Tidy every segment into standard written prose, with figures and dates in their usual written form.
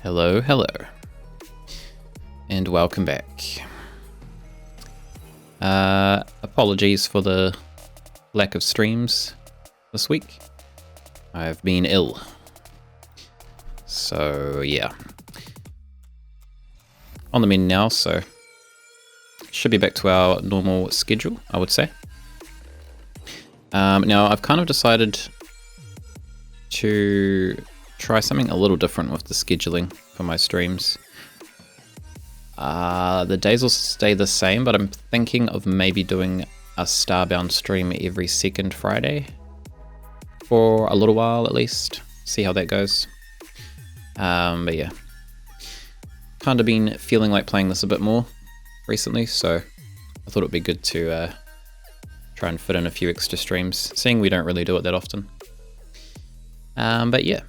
Hello, hello, and welcome back. Apologies for the lack of streams this week. I've been ill. So, yeah. On the mend now, so should be back to our normal schedule, I would say. Now, I've kind of decided to try something a little different with the scheduling for my streams. The days will stay the same, but I'm thinking of maybe doing a Starbound stream every second Friday for a little while at least. See how that goes. But yeah, kind of been feeling like playing this a bit more recently, so I thought it'd be good to try and fit in a few extra streams, seeing we don't really do it that often. But yeah,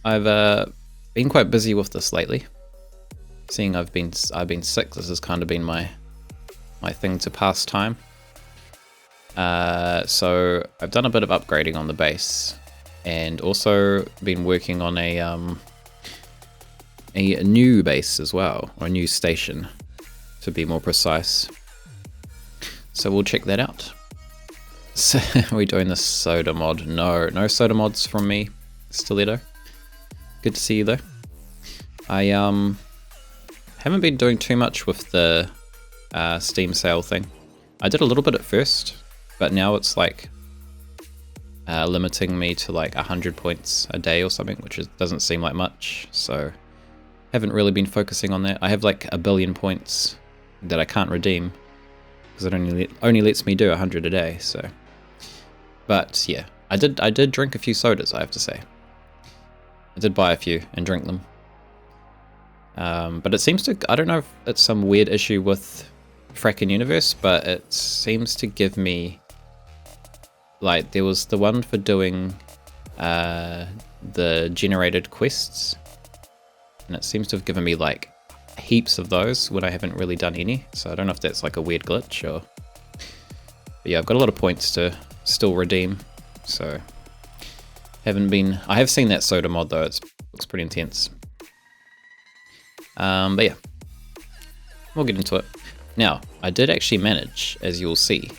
I've been quite busy with this lately. Seeing I've been sick, this has kind of been my thing to pass time. So I've done a bit of upgrading on the base, and also been working on a new base as well, or a new station, to be more precise. So we'll check that out. So are we doing the soda mod? No soda mods from me, Stiletto. Good to see you though. I haven't been doing too much with the Steam sale thing. I did a little bit at first, but now it's like limiting me to like 100 points a day or something, which doesn't seem like much. So haven't really been focusing on that. I have like 1 billion points that I can't redeem because it only lets me do 100 a day. So, but yeah, I did drink a few sodas, I have to say. I did buy a few and drink them. But it seems to, I don't know if it's some weird issue with Frackin Universe, but it seems to give me, like, there was the one for doing the generated quests, and it seems to have given me like heaps of those when I haven't really done any, so I don't know if that's like a weird glitch or... But yeah, I've got a lot of points to still redeem, so I have seen that soda mod though, it looks pretty intense. But yeah, we'll get into it. Now, I did actually manage, as you'll see,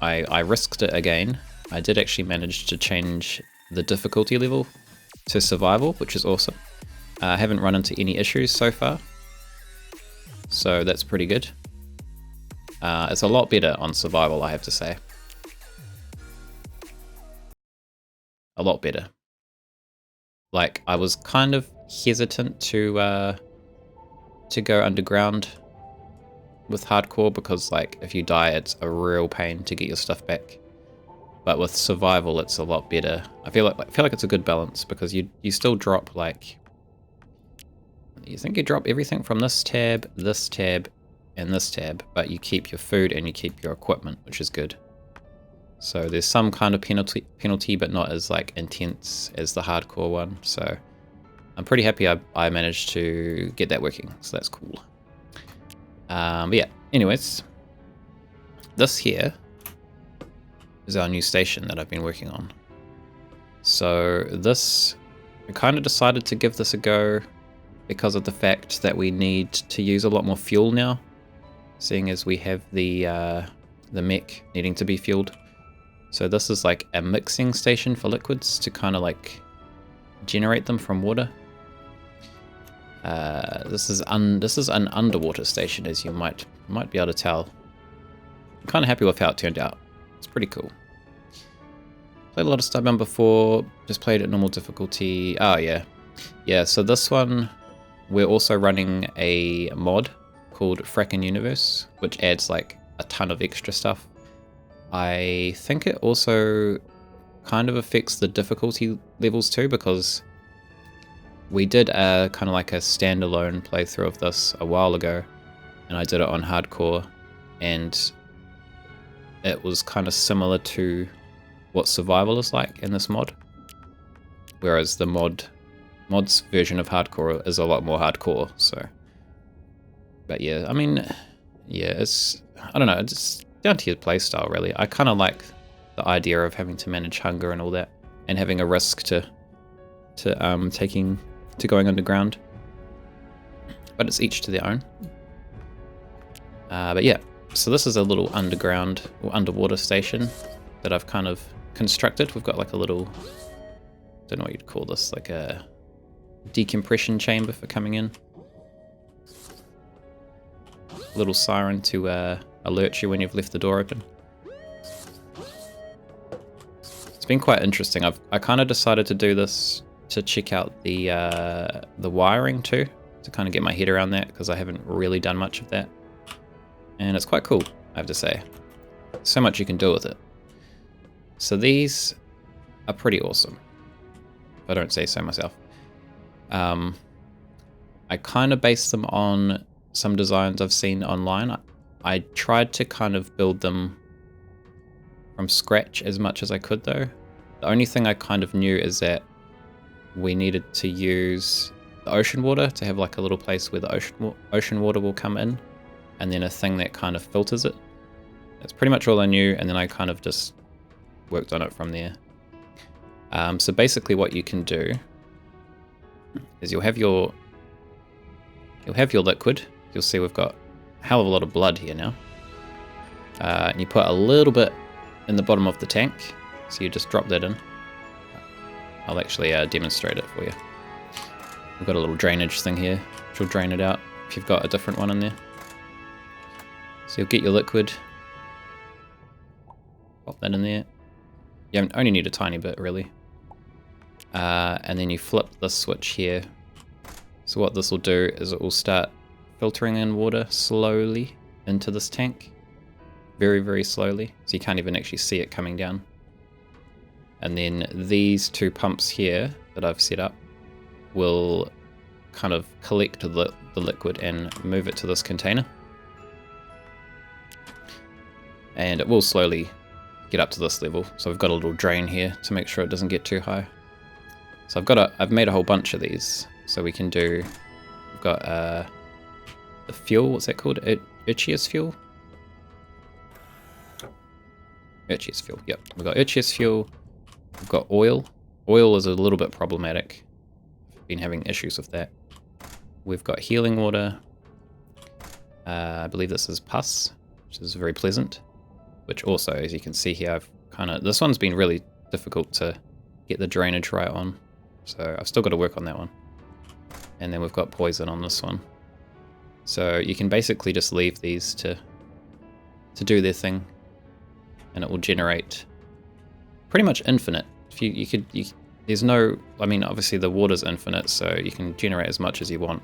I risked it again. I did actually manage to change the difficulty level to survival, which is awesome. I haven't run into any issues so far, so that's pretty good. It's a lot better on survival, I have to say. A lot better. Like, I was kind of hesitant to go underground with hardcore because, like, if you die, it's a real pain to get your stuff back. But with survival, it's a lot better. I feel like it's a good balance because you still drop, like, you think you drop everything from this tab, and this tab, but you keep your food and you keep your equipment, which is good. So there's some kind of penalty, but not as like intense as the hardcore one. So I'm pretty happy I managed to get that working. So that's cool. But yeah, anyways, this here is our new station that I've been working on. So this, we kind of decided to give this a go because of the fact that we need to use a lot more fuel now, seeing as we have the mech needing to be fueled. So this is like a mixing station for liquids to kind of like generate them from water. This is an underwater station, as you might be able to tell. I'm kind of happy with how it turned out. It's pretty cool. Played a lot of Starbound before, just played at normal difficulty. Oh yeah. So this one, we're also running a mod called Frackin Universe, which adds like a ton of extra stuff. I think it also kind of affects the difficulty levels too, because we did kind of like a standalone playthrough of this a while ago, and I did it on hardcore, and it was kind of similar to what survival is like in this mod, whereas the mod's version of hardcore is a lot more hardcore. So, but yeah, I mean, yeah, I don't know, it's down to your playstyle really. I kind of like the idea of having to manage hunger and all that, and having a risk to going underground. but it's each to their own. But yeah, so this is a little underground or underwater station that I've kind of constructed. We've got like a little, don't know what you'd call this, like a decompression chamber for coming in. Little siren to alert you when you've left the door open. It's been quite interesting. I kind of decided to do this to check out the wiring too, to kind of get my head around that, because I haven't really done much of that. And it's quite cool, I have to say. So much you can do with it. So these are pretty awesome, if I don't say so myself. I kind of based them on some designs I've seen online. I tried to kind of build them from scratch as much as I could though. The only thing I kind of knew is that we needed to use the ocean water to have like a little place where the ocean water will come in, and then a thing that kind of filters it. That's pretty much all I knew, and then I kind of just worked on it from there. So basically what you can do is you'll have your liquid. You'll see we've got a hell of a lot of blood here now. And you put a little bit in the bottom of the tank, so you just drop that in. I'll actually demonstrate it for you. We've got a little drainage thing here, which will drain it out if you've got a different one in there. So you'll get your liquid, pop that in there. You only need a tiny bit really. And then you flip this switch here. So what this will do is it will start filtering in water slowly into this tank. Very, very slowly. So you can't even actually see it coming down. And then these two pumps here that I've set up will kind of collect the liquid and move it to this container. And it will slowly get up to this level. So we've got a little drain here to make sure it doesn't get too high. So I've made a whole bunch of these. So we can do, we've got the fuel, what's that called? Urchius fuel? Urchius fuel, yep. We've got Urchius fuel, we've got oil. Oil is a little bit problematic. I've been having issues with that. We've got healing water. I believe this is pus, which is very pleasant. Which also, as you can see here, this one's been really difficult to get the drainage right on. So I've still got to work on that one. And then we've got poison on this one. So you can basically just leave these to do their thing, and it will generate pretty much infinite. There's no, I mean, obviously the water's infinite, so you can generate as much as you want.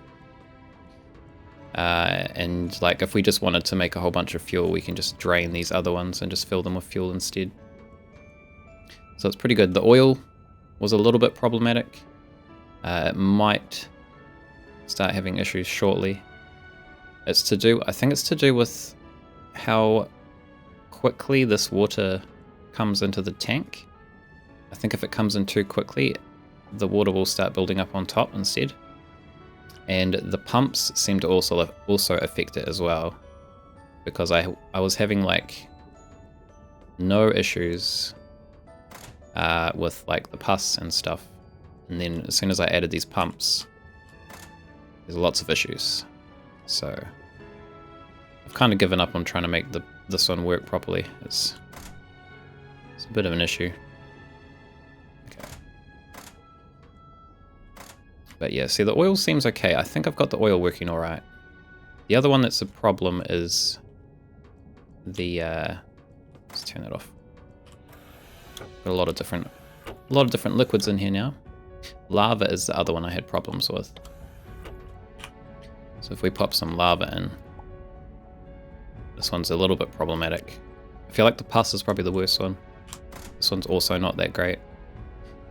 And like if we just wanted to make a whole bunch of fuel, we can just drain these other ones and just fill them with fuel instead. So it's pretty good. The oil was a little bit problematic. It might start having issues shortly. I think it's to do with how quickly this water comes into the tank. I think if it comes in too quickly, the water will start building up on top instead. And the pumps seem to also affect it as well, because I was having like no issues with like the pus and stuff, and then as soon as I added these pumps, there's lots of issues. So I've kind of given up on trying to make this one work properly. It's a bit of an issue. Okay. But yeah, see, the oil seems okay. I think I've got the oil working all right. The other one that's a problem is the let's turn that off. Got a lot of different liquids in here now. Lava is the other one I had problems with. So if we pop some lava in, this one's a little bit problematic. I feel like the pus is probably the worst one. This one's also not that great,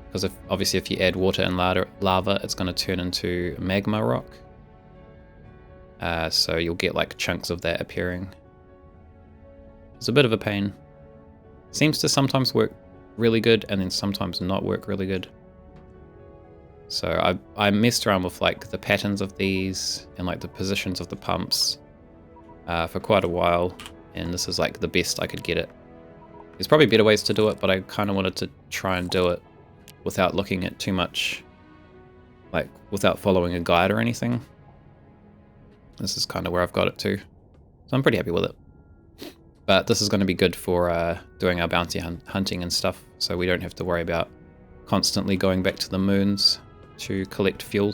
because obviously if you add water and lava, it's going to turn into magma rock. So you'll get like chunks of that appearing. It's a bit of a pain. Seems to sometimes work really good and then sometimes not work really good. So I messed around with like the patterns of these and like the positions of the pumps for quite a while, and this is like the best I could get it. There's probably better ways to do it, but I kind of wanted to try and do it without looking at too much, like without following a guide or anything. This is kind of where I've got it to. So I'm pretty happy with it. But this is going to be good for doing our bounty hunting and stuff, so we don't have to worry about constantly going back to the moons to collect fuel.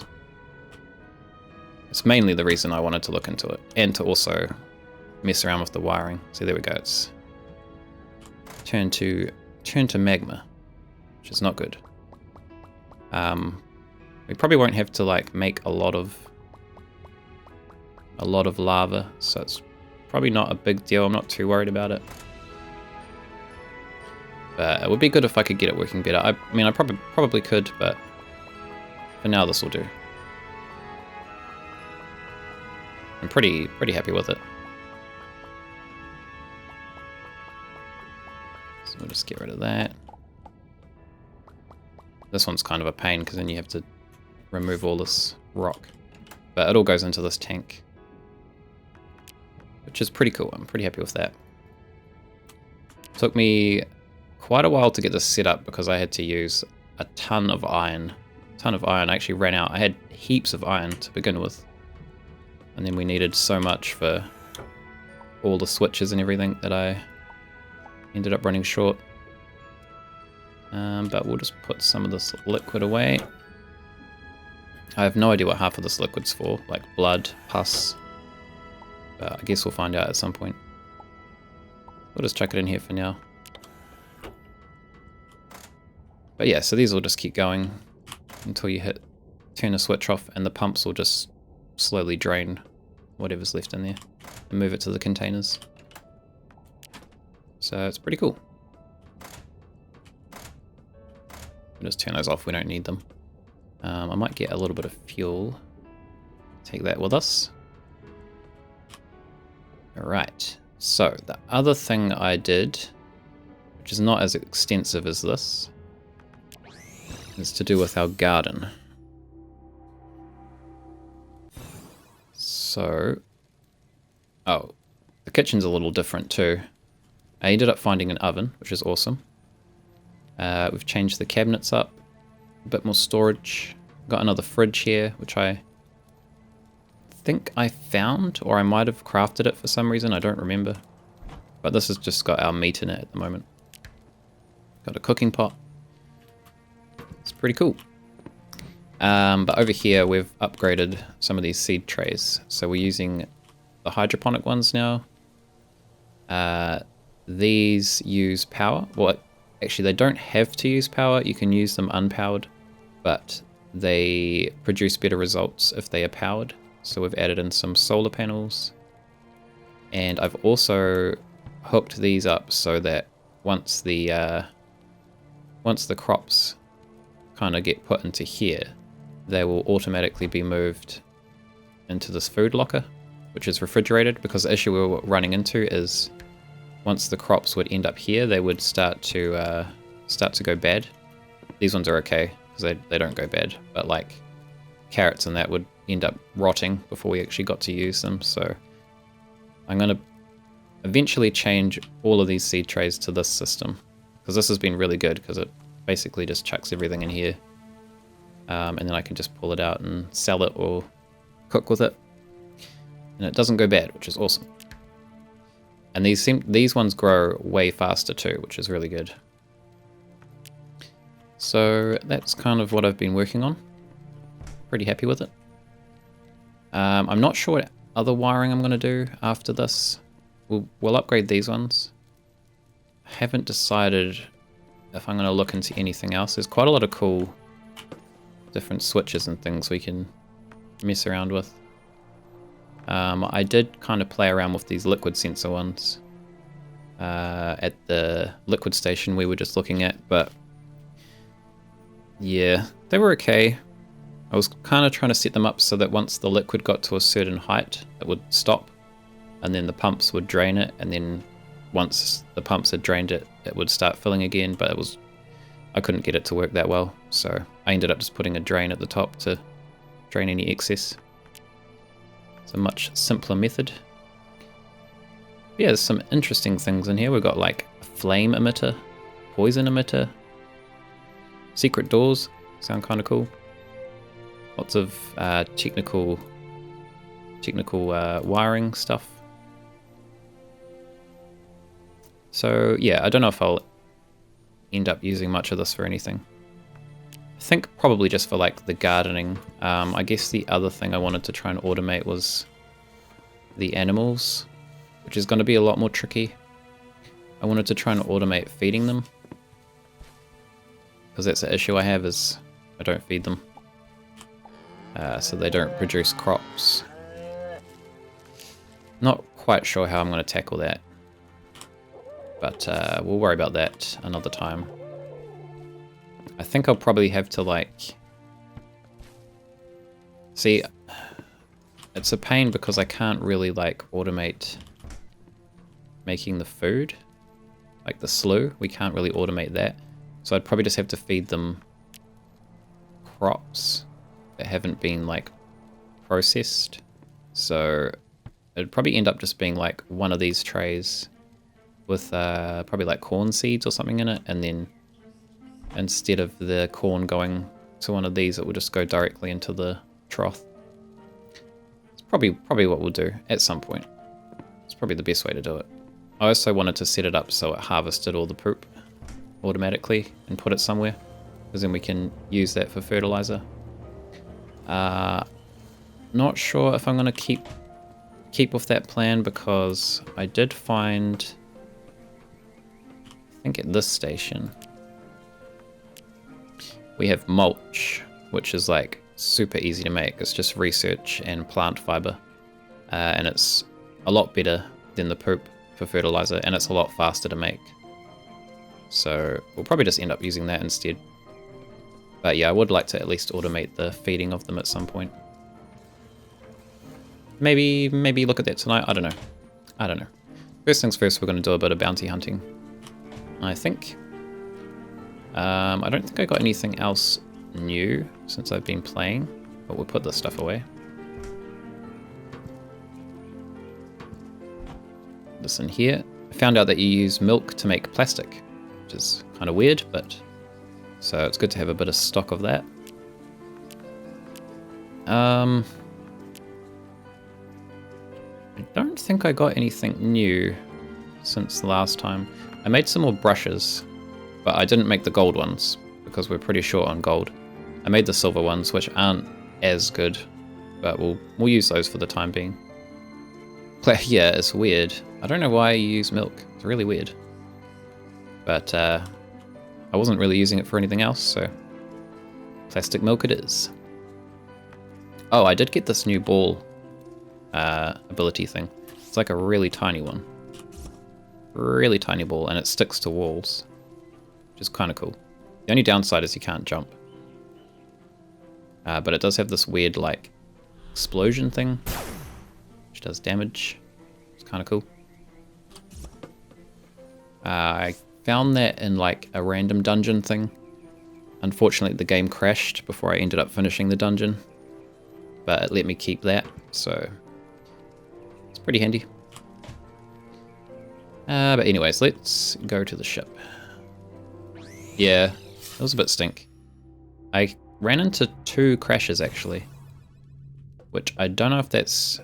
It's mainly the reason I wanted to look into it, and to also mess around with the wiring. So there we go, it's turn to magma, which is not good. We probably won't have to like make a lot of lava, so it's probably not a big deal. I'm not too worried about it. But it would be good if I could get it working better. I mean, I probably could, but for now this will do. I'm pretty happy with it. So we'll just get rid of that. This one's kind of a pain because then you have to remove all this rock. But it all goes into this tank, which is pretty cool. I'm pretty happy with that. Took me quite a while to get this set up because I had to use a ton of iron. I actually ran out. I had heaps of iron to begin with. And then we needed so much for all the switches and everything that I ended up running short. But we'll just put some of this liquid away. I have no idea what half of this liquid's for, like blood, pus. But I guess we'll find out at some point. We'll just chuck it in here for now. But yeah, so these will just keep going until you turn the switch off, and the pumps will just slowly drain whatever's left in there and move it to the containers. So it's pretty cool. We'll just turn those off, we don't need them. I might get a little bit of fuel. Take that with us. Alright, so the other thing I did, which is not as extensive as this, is to do with our garden. So, oh, the kitchen's a little different too. I ended up finding an oven, which is awesome. We've changed the cabinets up, a bit more storage. Got another fridge here, which I think I found, or I might have crafted it for some reason, I don't remember. But this has just got our meat in it at the moment. Got a cooking pot. It's pretty cool. But over here we've upgraded some of these seed trays. So we're using the hydroponic ones now. These use power. Well, actually they don't have to use power. You can use them unpowered, but they produce better results if they are powered. So we've added in some solar panels. And I've also hooked these up so that once the crops kind of get put into here, they will automatically be moved into this food locker, which is refrigerated, because the issue we were running into is once the crops would end up here, they would start to go bad. These ones are okay because they don't go bad, but like carrots and that would end up rotting before we actually got to use them. So I'm going to eventually change all of these seed trays to this system, because this has been really good because it basically just chucks everything in here. And then I can just pull it out and sell it or cook with it. And it doesn't go bad, which is awesome. And these ones grow way faster too, which is really good. So that's kind of what I've been working on. Pretty happy with it. I'm not sure what other wiring I'm going to do after this. We'll upgrade these ones. I haven't decided if I'm going to look into anything else. There's quite a lot of cool different switches and things we can mess around with. I did kind of play around with these liquid sensor ones at the liquid station we were just looking at, but yeah, they were okay. I was kind of trying to set them up so that once the liquid got to a certain height, it would stop, and then the pumps would drain it, and then once the pumps had drained it, it would start filling again, but I couldn't get it to work that well, so I ended up just putting a drain at the top to drain any excess. It's a much simpler method. Yeah, there's some interesting things in here. We've got like a flame emitter, poison emitter, secret doors, sound kind of cool. Lots of technical technical wiring stuff. So yeah, I don't know if I'll end up using much of this for anything. I think probably just for like the gardening. I guess the other thing I wanted to try and automate was the animals, which is going to be a lot more tricky. I wanted to try and automate feeding them, because that's the issue I have, is I don't feed them. So they don't produce crops. Not quite sure how I'm going to tackle that, but we'll worry about that another time. I think I'll probably have to like... See, it's a pain because I can't really like automate making the food. Like the slough, we can't really automate that. So I'd probably just have to feed them crops that haven't been like processed. So it'd probably end up just being like one of these trays with probably like corn seeds or something in it, and then instead of the corn going to one of these, it will just go directly into the trough. It's probably what we'll do at some point. It's probably the best way to do it. I also wanted to set it up so it harvested all the poop automatically and put it somewhere, because then we can use that for fertilizer. Not sure if I'm going to keep with that plan, because I did find, I think at this station, we have mulch, which is like super easy to make. It's just research and plant fiber, and it's a lot better than the poop for fertilizer, and it's a lot faster to make. So we'll probably just end up using that instead. But yeah, I would like to at least automate the feeding of them at some point. Maybe look at that tonight. I don't know. First things first, we're going to do a bit of bounty hunting, I think. I don't think I got anything else new since I've been playing, but we'll put this stuff away. This in here. I found out that you use milk to make plastic, which is kind of weird, but so it's good to have a bit of stock of that. I don't think I got anything new since last time. I made some more brushes, but I didn't make the gold ones because we're pretty short on gold. I made the silver ones, which aren't as good, but we'll use those for the time being. Yeah, it's weird. I don't know why you use milk. It's really weird. But I wasn't really using it for anything else, so plastic milk it is. Oh, I did get this new ball ability thing. It's like a really tiny one. Really tiny ball, and it sticks to walls, which is kind of cool. The only downside is you can't jump. But it does have this weird, like, explosion thing, which does damage. It's kind of cool. I found that in, like, a random dungeon thing. Unfortunately, the game crashed before I ended up finishing the dungeon. But it let me keep that, so it's pretty handy. But anyways, let's go to the ship. Yeah, it was a bit stink. I ran into 2 crashes, actually. Which I don't know if that's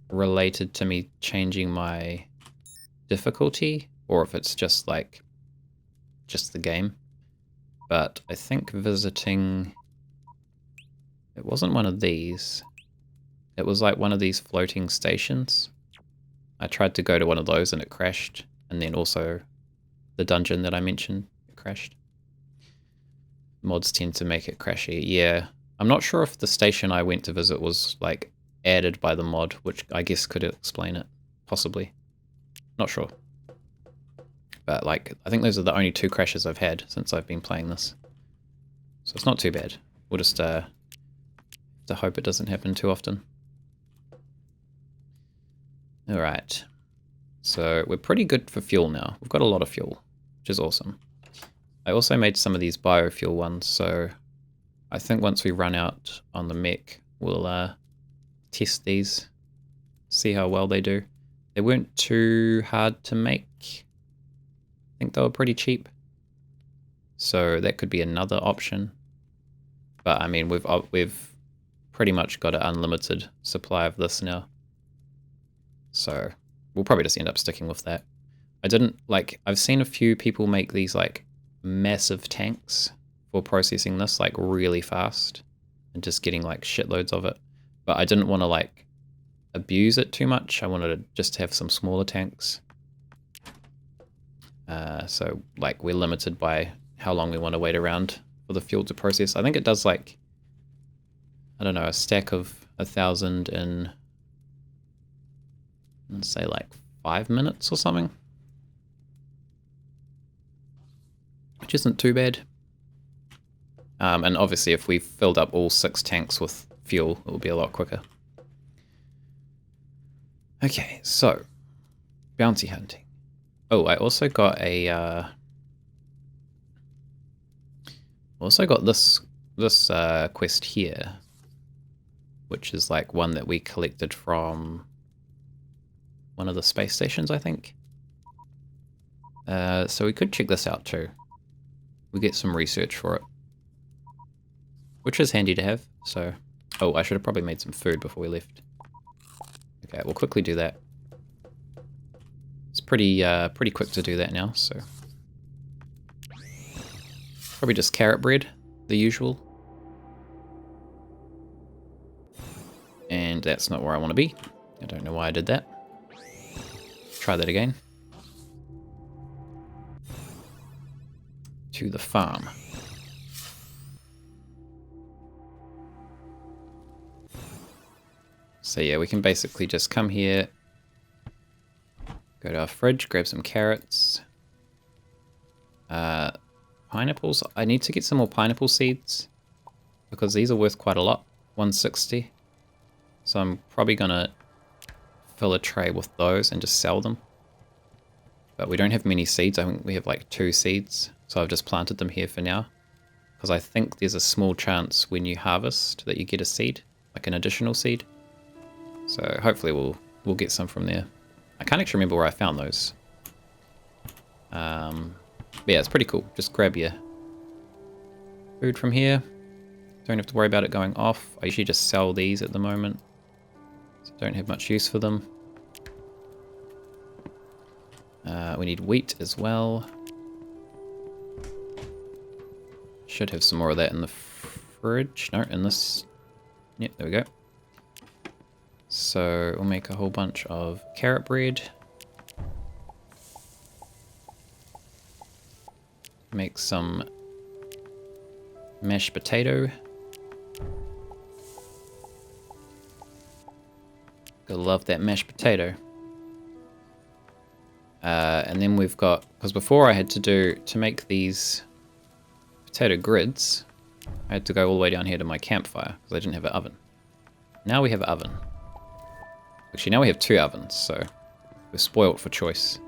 related to me changing my difficulty, or if it's just, like, just the game. But I think visiting... It wasn't one of these. It was like one of these floating stations. I tried to go to one of those and it crashed. And then also the dungeon that I mentioned, it crashed. Mods tend to make it crashy. Yeah. I'm not sure if the station I went to visit was like added by the mod, which I guess could explain it. Possibly. Not sure. But like, I think those are the only 2 crashes I've had since I've been playing this. So it's not too bad. We'll just to hope it doesn't happen too often. Alright. So we're pretty good for fuel now. We've got a lot of fuel, which is awesome. I also made some of these biofuel ones, so I think once we run out on the mech, we'll test these, see how well they do. They weren't too hard to make. I think they were pretty cheap. So that could be another option. But I mean, we've pretty much got an unlimited supply of this now. So we'll probably just end up sticking with that. I didn't, like, I've seen a few people make these, like, massive tanks for processing this, like, really fast and just getting, like, shitloads of it. But I didn't want to, like, abuse it too much. I wanted to just have some smaller tanks. So, like, we're limited by how long we want to wait around for the fuel to process. I think it does, like, I don't know, a stack of 1,000 in, let's say, like, 5 minutes or something. Which isn't too bad. And obviously if we filled up all 6 tanks with fuel, it will be a lot quicker. Okay, so bounty hunting. Oh, I also got a this quest here, which is like one that we collected from one of the space stations, I think. So we could check this out too. We get some research for it, which is handy to have. So, oh, I should have probably made some food before we left. Okay, we'll quickly do that. It's pretty quick to do that now, so probably just carrot bread, the usual. And that's not where I want to be. I don't know why I did that. Try that again. To the farm. So yeah, we can basically just come here, go to our fridge, grab some carrots. Pineapples. I need to get some more pineapple seeds because these are worth quite a lot, 160. So I'm probably gonna fill a tray with those and just sell them. But we don't have many seeds. I think we have like 2 seeds. So I've just planted them here for now. Because I think there's a small chance when you harvest that you get a seed, like an additional seed. So hopefully we'll get some from there. I can't actually remember where I found those. But yeah, it's pretty cool. Just grab your food from here. Don't have to worry about it going off. I usually just sell these at the moment. So don't have much use for them. We need wheat as well. Should have some more of that in the fridge. No, in this. Yep, there we go. So we'll make a whole bunch of carrot bread. Make some mashed potato. I love that mashed potato. And then we've got, because before I had to make these potato grids, I had to go all the way down here to my campfire because I didn't have an oven. Now we have an oven. Actually, now we have 2 ovens, so we're spoilt for choice.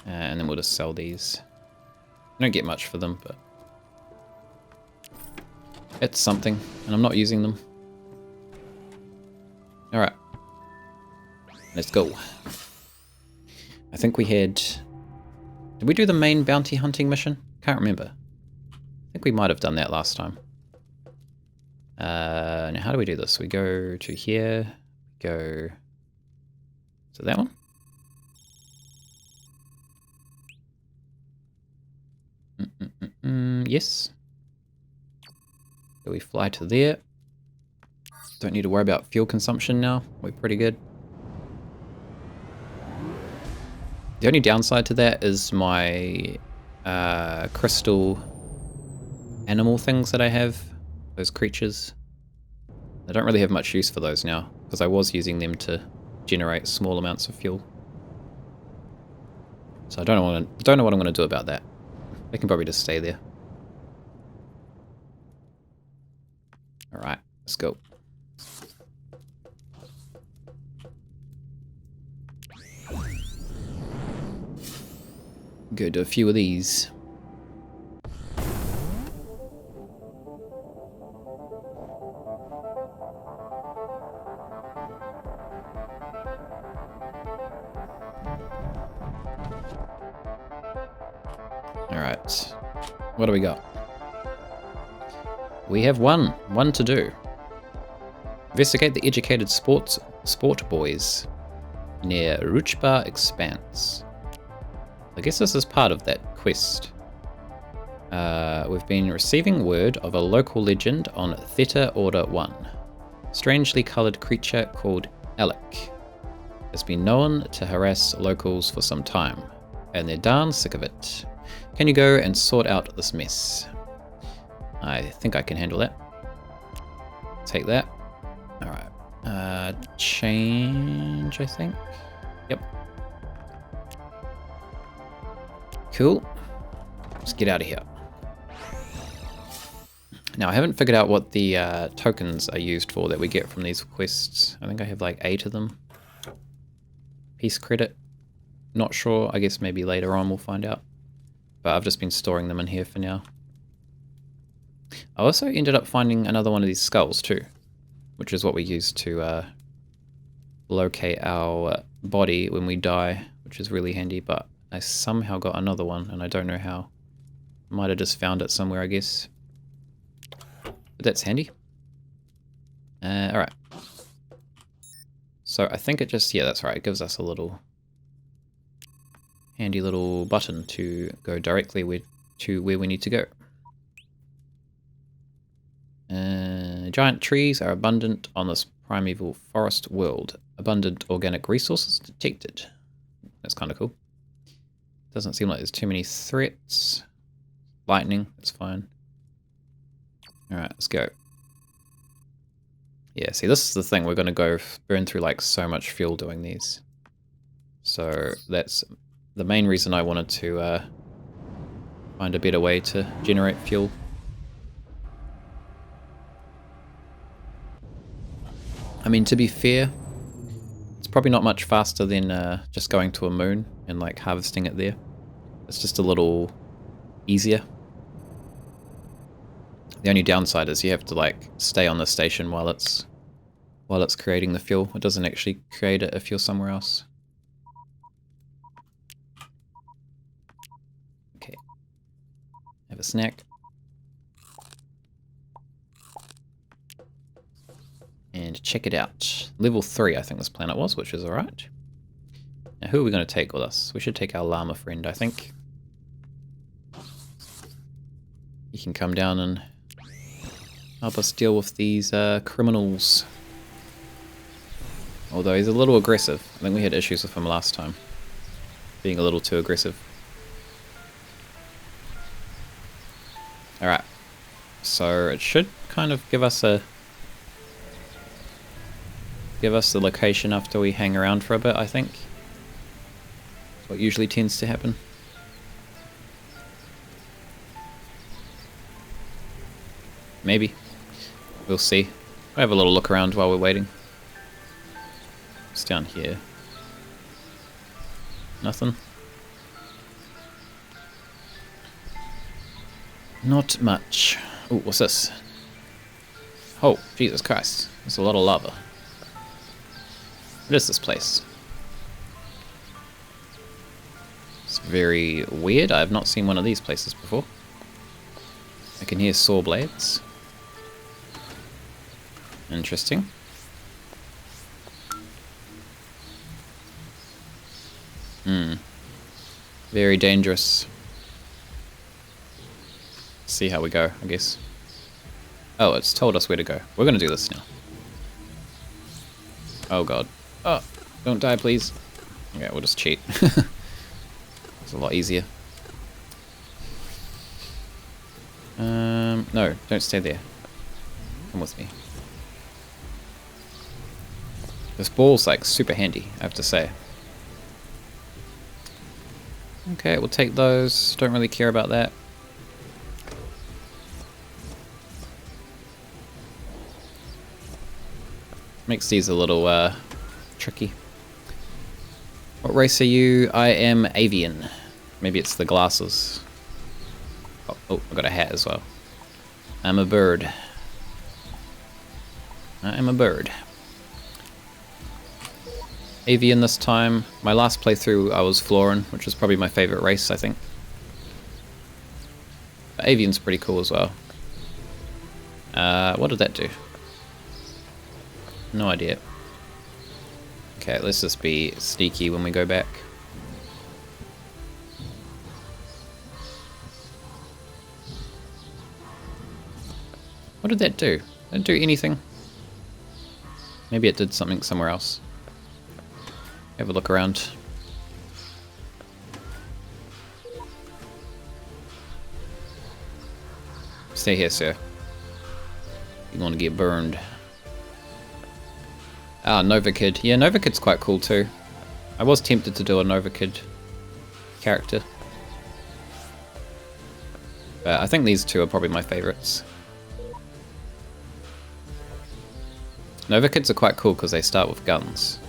And then we'll just sell these. I don't get much for them, but it's something, and I'm not using them. Alright. Let's go. I think we had... Did we do the main bounty hunting mission? Can't remember. I think we might have done that last time. Now how do we do this? We go to here, go to that one. Yes. So we fly to there. Don't need to worry about fuel consumption now. We're pretty good. The only downside to that is my crystal animal things that I have. Those creatures. I don't really have much use for those now, because I was using them to generate small amounts of fuel. So I don't know what I'm going to do about that. They can probably just stay there. Alright, let's go. Go do a few of these. Alright, what do we got? We have one to do. Investigate the educated sport boys. near Ruchba Expanse. I guess this is part of that quest. We've been receiving word of a local legend on Theta Order 1. Strangely coloured creature called Alec has been known to harass locals for some time, and they're darn sick of it. Can you go and sort out this mess? I think I can handle that. Take that. Alright. Change, I think. Yep. Cool. Let's get out of here. Now, I haven't figured out what the tokens are used for that we get from these quests. I think I have like 8 of them. Peace credit. Not sure. I guess maybe later on we'll find out. But I've just been storing them in here for now. I also ended up finding another one of these skulls too, which is what we use to locate our body when we die, which is really handy, but I somehow got another one and I don't know how. Might have just found it somewhere, I guess. But that's handy. Alright. So I think it just, yeah, that's right, it gives us a little handy little button to go directly to where we need to go. Giant trees are abundant on this primeval forest world. Abundant organic resources detected. That's kind of cool. Doesn't seem like there's too many threats. Lightning, that's fine. Alright, let's go. Yeah, see, this is the thing. We're going to go burn through like so much fuel doing these. So that's the main reason I wanted to find a better way to generate fuel. I mean, to be fair, it's probably not much faster than just going to a moon and like harvesting it there. It's just a little easier. The only downside is you have to like stay on the station while it's creating the fuel. It doesn't actually create a fuel somewhere else. Okay. Have a snack. And check it out. Level 3, I think this planet was, which is alright. Now, who are we going to take with us? We should take our llama friend, I think. He can come down and help us deal with these criminals. Although he's a little aggressive. I think we had issues with him last time. Being a little too aggressive. Alright. So it should kind of give us the location after we hang around for a bit, I think. That's what usually tends to happen. Maybe. We'll see. We'll have a little look around while we're waiting. It's down here. Nothing. Not much. Oh, what's this? Oh, Jesus Christ. There's a lot of lava. What is this place? It's very weird. I have not seen one of these places before. I can hear saw blades. Interesting. Very dangerous. See how we go, I guess. Oh, it's told us where to go. We're gonna do this now. Oh god. Oh, don't die, please. Okay, we'll just cheat. It's a lot easier. No, don't stay there. Come with me. This ball's like super handy, I have to say. Okay, we'll take those. Don't really care about that. Makes these a little tricky. What race are you? I am avian. Maybe it's the glasses. Oh, I got a hat as well. I'm a bird. I am a bird. Avian this time. My last playthrough I was Florin, which was probably my favourite race, I think. But Avian's pretty cool as well. What did that do? No idea. Okay, let's just be sneaky when we go back. What did that do? Did it do anything? Maybe it did something somewhere else. Have a look around. Stay here, sir. You want to get burned. Ah, Nova Kid. Yeah, Nova Kid's quite cool too. I was tempted to do a Nova Kid character. But I think these two are probably my favorites. Nova Kids are quite cool because they start with guns,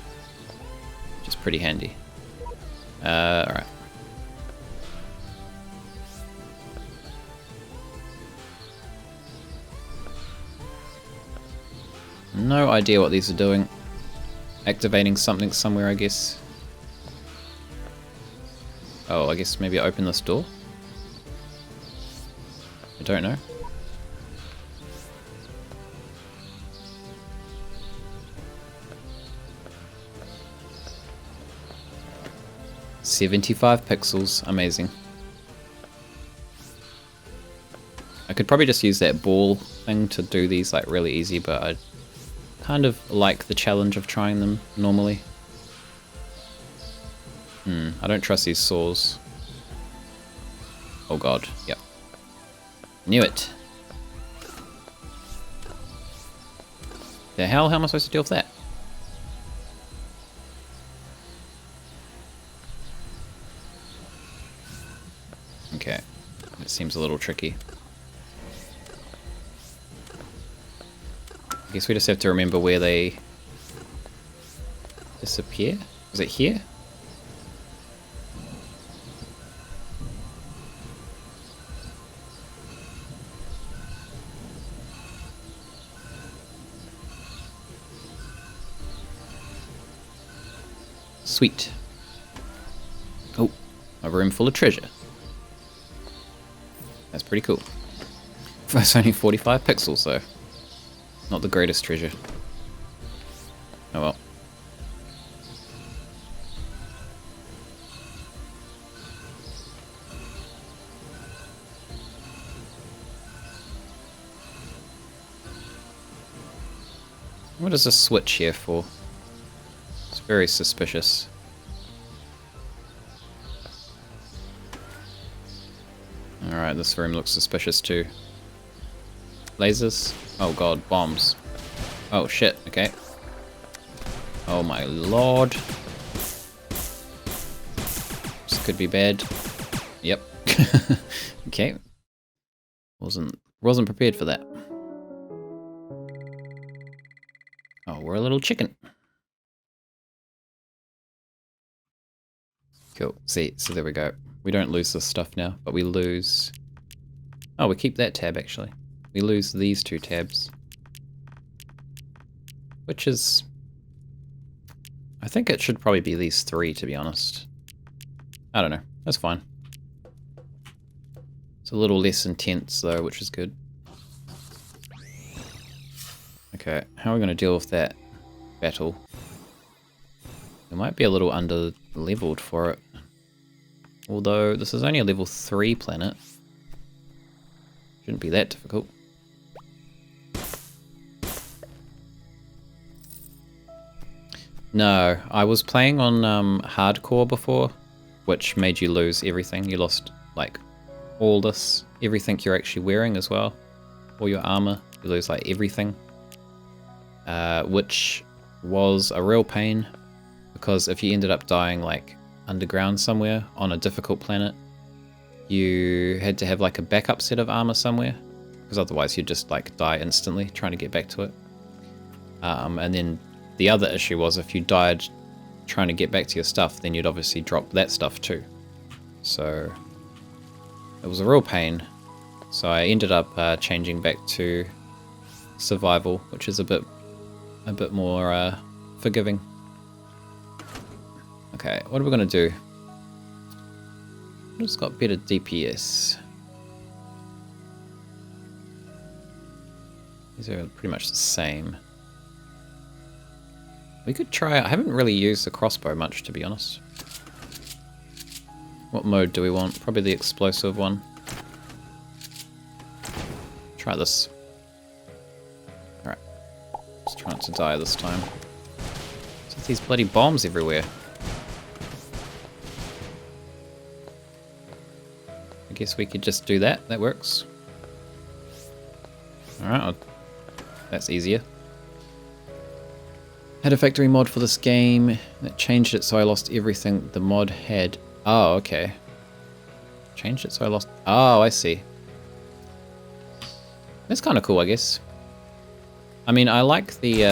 which is pretty handy. Alright. No idea what these are doing. Activating something somewhere, I guess. Oh, I guess maybe open this door? I don't know. $75 pixels, amazing. I could probably just use that ball thing to do these like really easy, but I kind of like the challenge of trying them normally. I don't trust these saws. Oh god, yep. Knew it. The hell, how am I supposed to deal with that? Okay, it seems a little tricky. I guess we just have to remember where they disappear. Is it here? Sweet. Oh, a room full of treasure. That's pretty cool. That's only 45 pixels though. Not the greatest treasure. Oh well. What is this switch here for? It's very suspicious. Alright, this room looks suspicious too. Lasers? Oh god, bombs. Oh shit, okay. Oh my lord. This could be bad. Yep. Okay. Wasn't prepared for that. Oh, we're a little chicken. Cool. See, so there we go. We don't lose this stuff now, but we lose... Oh, we keep that tab actually. We lose these two tabs. Which is... I think it should probably be these three, to be honest. I don't know. That's fine. It's a little less intense though, which is good. Okay, how are we going to deal with that battle? We might be a little under-leveled for it. Although, this is only a level 3 planet. Shouldn't be that difficult. No, I was playing on hardcore before, which made you lose everything. You lost, like, all this, everything you're actually wearing as well. All your armor, you lose, like, everything. Which was a real pain, because if you ended up dying, like, underground somewhere on a difficult planet, you had to have, like, a backup set of armor somewhere, because otherwise you'd just, like, die instantly trying to get back to it. And then the other issue was if you died trying to get back to your stuff, then you'd obviously drop that stuff too. So it was a real pain. So I ended up changing back to survival, which is a bit more forgiving. Okay, what are we gonna do? It's got better DPS. These are pretty much the same. We could try... I haven't really used the crossbow much, to be honest. What mode do we want? Probably the explosive one. Try this. Alright. Just try not to die this time. There's these bloody bombs everywhere. I guess we could just do that. That works. Alright. That's easier. Had a factory mod for this game that changed it so I lost everything the mod had. Oh, okay. Changed it so I lost... Oh, I see. That's kind of cool, I guess. I mean, I like the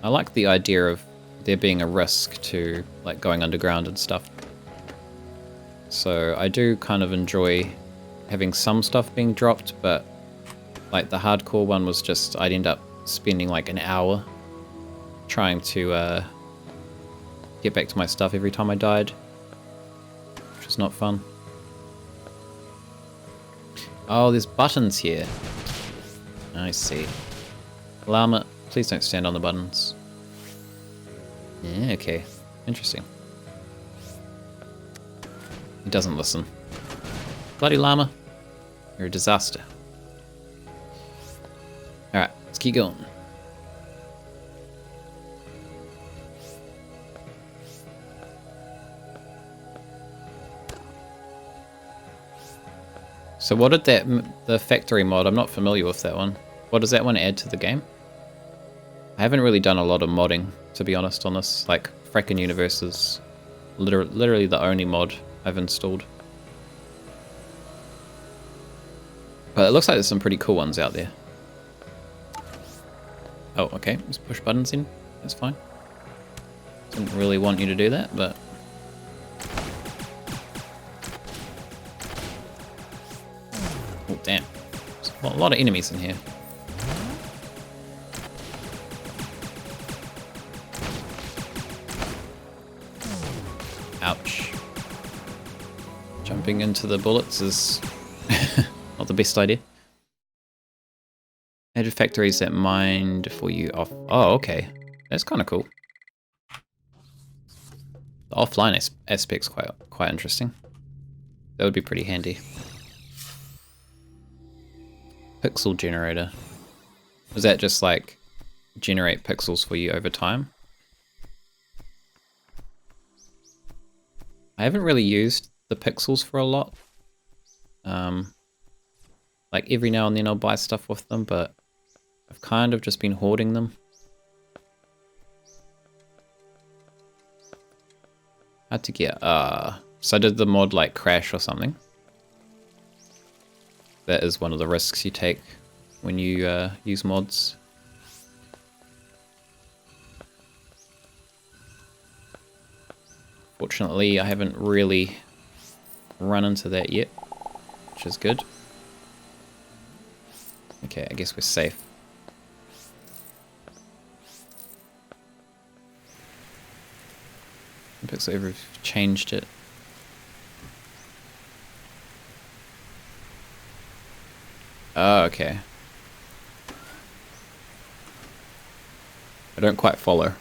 idea of there being a risk to like going underground and stuff. So I do kind of enjoy having some stuff being dropped, but like the hardcore one was just I'd end up spending like an hour trying to get back to my stuff every time I died, which was not fun. Oh, there's buttons here. I see. Llama, please don't stand on the buttons. Yeah, okay. Interesting. He doesn't listen. Bloody llama. You're a disaster. Alright, let's keep going. So what did the factory mod, I'm not familiar with that one. What does that one add to the game? I haven't really done a lot of modding, to be honest, on this. Like, Frackin Universe is literally the only mod I've installed. But it looks like there's some pretty cool ones out there. Oh, okay, just push buttons in, that's fine. Didn't really want you to do that, but... Oh, damn. There's a lot of enemies in here. Ouch. Jumping into the bullets is not the best idea. Added factories that mined for you off... Oh, okay. That's kind of cool. The offline aspect's quite interesting. That would be pretty handy. Pixel generator. Does that just like generate pixels for you over time? I haven't really used the pixels for a lot. Like every now and then I'll buy stuff with them, but I've kind of just been hoarding them. Hard to get. So did the mod like crash or something? That is one of the risks you take when you use mods. Fortunately, I haven't really run into that yet, which is good. Okay, I guess we're safe. Looks like we've changed it. Oh, okay. I don't quite follow.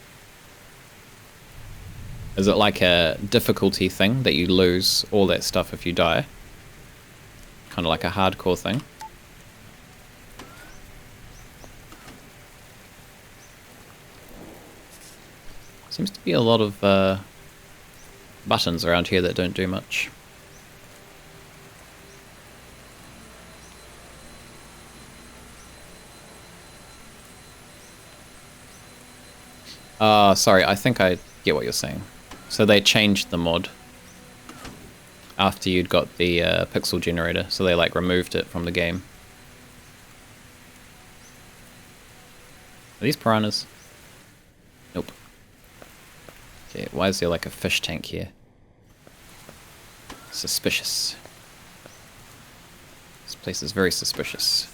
Is it like a difficulty thing that you lose all that stuff if you die? Kind of like a hardcore thing? Seems to be a lot of buttons around here that don't do much. Sorry, I think I get what you're saying. So they changed the mod after you'd got the pixel generator, so they like removed it from the game. Are these piranhas? Nope. Okay, why is there like a fish tank here? Suspicious. This place is very suspicious.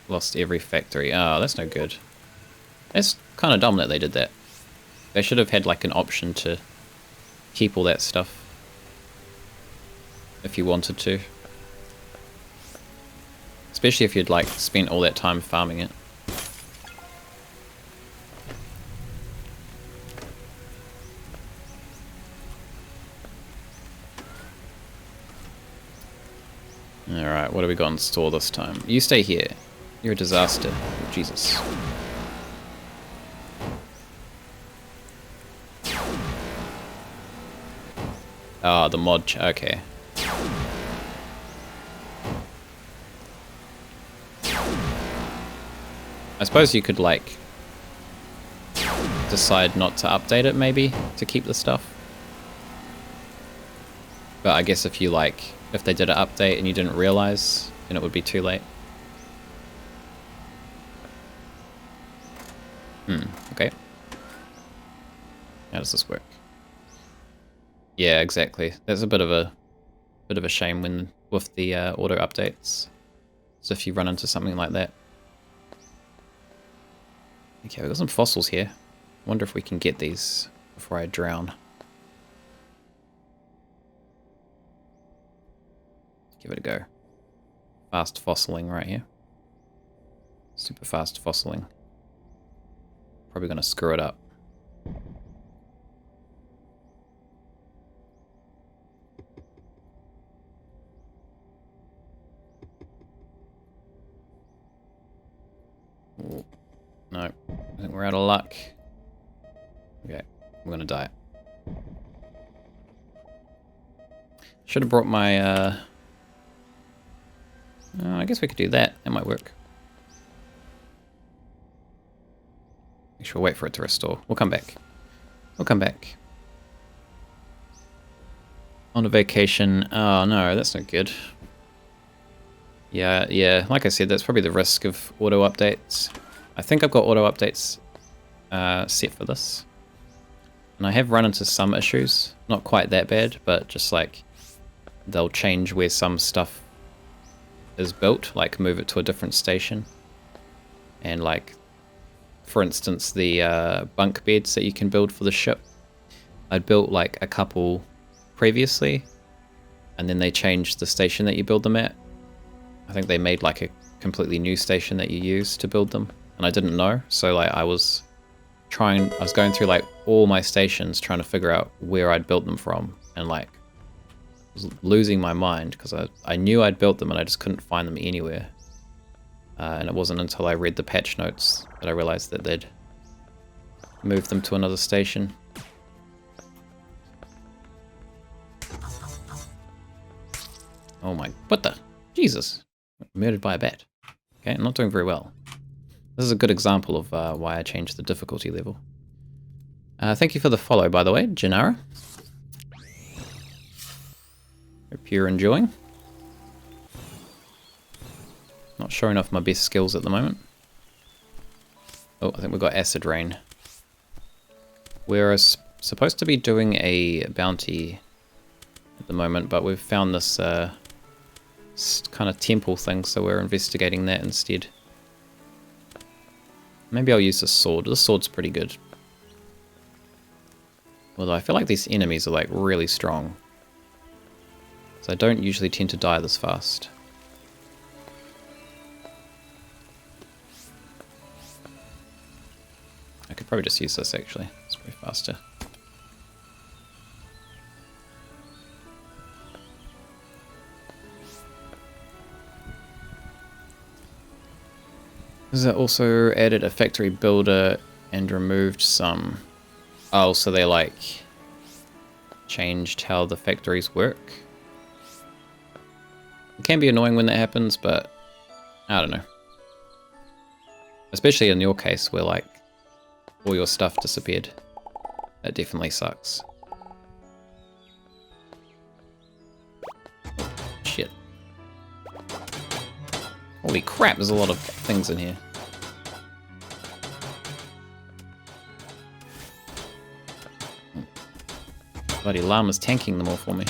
Lost every factory. Oh, that's no good. It's kind of dumb that they did that. They should have had like an option to keep all that stuff if you wanted to. This Especially if you'd like spent all that time farming it. Alright, what have we got in store this time? You stay here. You're a disaster. Oh, Jesus. Ah, the mod. Okay. I suppose you could, like, decide not to update it, maybe, to keep the stuff. But I guess if you, like, if they did an update and you didn't realize, then it would be too late. Okay. How does this work? Yeah, exactly. That's a bit of a shame when with the auto updates. So if you run into something like that. Okay, we've got some fossils here. Wonder if we can get these before I drown. Give it a go. Fast fossiling right here. Super fast fossiling. Probably gonna screw it up. Ooh. No, I think we're out of luck. Okay, I'm gonna die. Should have brought my, I guess we could do that. That might work. Make sure we'll wait for it to restore. We'll come back. We'll come back. On a vacation. Oh no, that's not good. Yeah, like I said, that's probably the risk of auto updates. I think I've got auto updates set for this. And I have run into some issues. Not quite that bad, but just like they'll change where some stuff is built, like move it to a different station. And like, for instance, the bunk beds that you can build for the ship. I'd built like a couple previously, and then they changed the station that you build them at. I think they made like a completely new station that you use to build them, and I didn't know. So like I was going through like all my stations trying to figure out where I'd built them from, and like was losing my mind because I knew I'd built them and I just couldn't find them anywhere. And it wasn't until I read the patch notes that I realized that they'd moved them to another station. Oh my, what the? Jesus. Murdered by a bat. Okay, I'm not doing very well. This is a good example of why I changed the difficulty level. Thank you for the follow, by the way, Janara. Hope you're enjoying. Not showing off my best skills at the moment. Oh, I think we've got acid rain. We're supposed to be doing a bounty at the moment, but we've found this kind of temple thing, so we're investigating that instead. Maybe I'll use the sword. The sword's pretty good. Although I feel like these enemies are like really strong. So I don't usually tend to die this fast. I could probably just use this actually. It's way faster. Has it also added a factory builder and removed some? Oh, so they like changed how the factories work. It can be annoying when that happens, but I don't know. Especially in your case where like all your stuff disappeared. That definitely sucks. Oh, shit. Holy crap, there's a lot of things in here. Bloody llama's tanking them all for me.